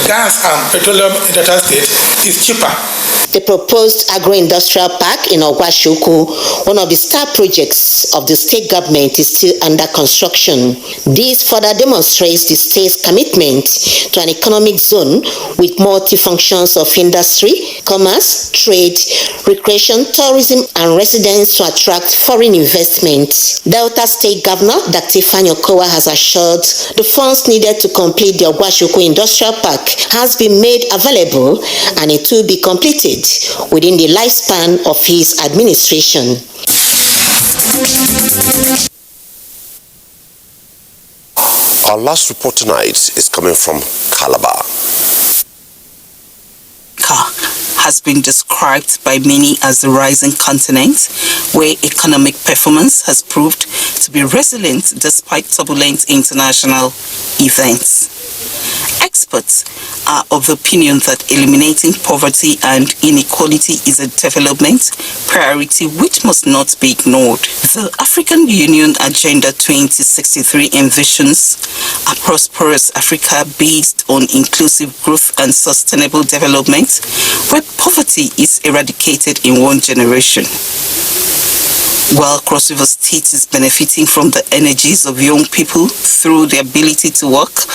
gas and petroleum in Delta State is cheaper. The proposed agro-industrial park in Ogwashoku, one of the star projects of the state government, is still under construction. This further demonstrates the state's commitment to an economic zone with multi-functions of industry, commerce, trade, recreation, tourism, and residents to attract foreign investment. Delta State Governor Dr. Ifeanyi Okowa has assured the funds needed to complete the Ogwashoku Industrial Park has been made available, and it will be completed within the lifespan of his administration. Our last report tonight is coming from Calabar. Has been described by many as the rising continent, where economic performance has proved to be resilient despite turbulent international events. Experts are of the opinion that eliminating poverty and inequality is a development priority which must not be ignored. The African Union Agenda 2063 envisions a prosperous Africa based on inclusive growth and sustainable development, where poverty is eradicated in one generation. While Cross River State is benefiting from the energies of young people through their ability to work,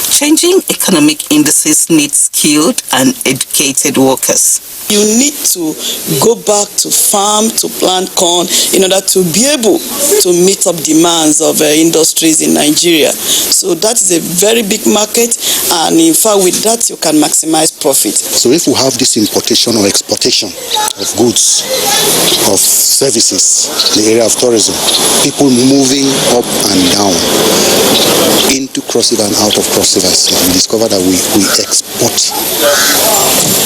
changing economic indices need skilled and educated workers. You need to go back to farm, to plant corn in order to be able to meet up demands of industries in Nigeria. So that is a very big market, and in fact with that you can maximize profit. So if we have this importation or exportation of goods, of services, the area of tourism, people moving up and down into Cross River and out of Cross River, we discover that we export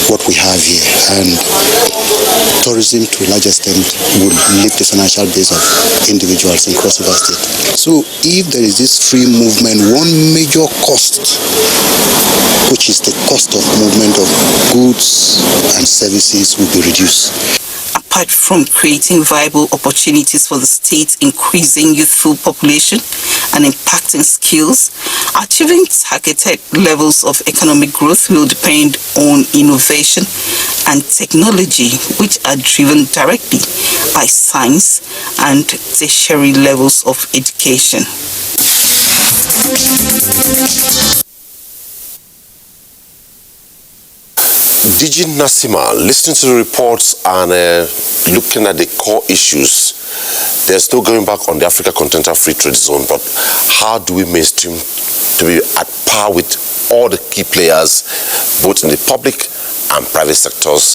what we have here, and tourism to a large extent would lift the financial base of individuals in Cross River State. So if there is this free movement, one major cost, which is the cost of movement of goods and services, will be reduced. Apart from creating viable opportunities for the state, increasing youthful population and impacting skills, achieving targeted levels of economic growth will depend on innovation and technology, which are driven directly by science and tertiary levels of education. DG NACIMA, listening to the reports and looking at the core issues, there's no going back on the Africa Continental Free Trade Zone, but how do we mainstream to be at par with all the key players, both in the public and private sectors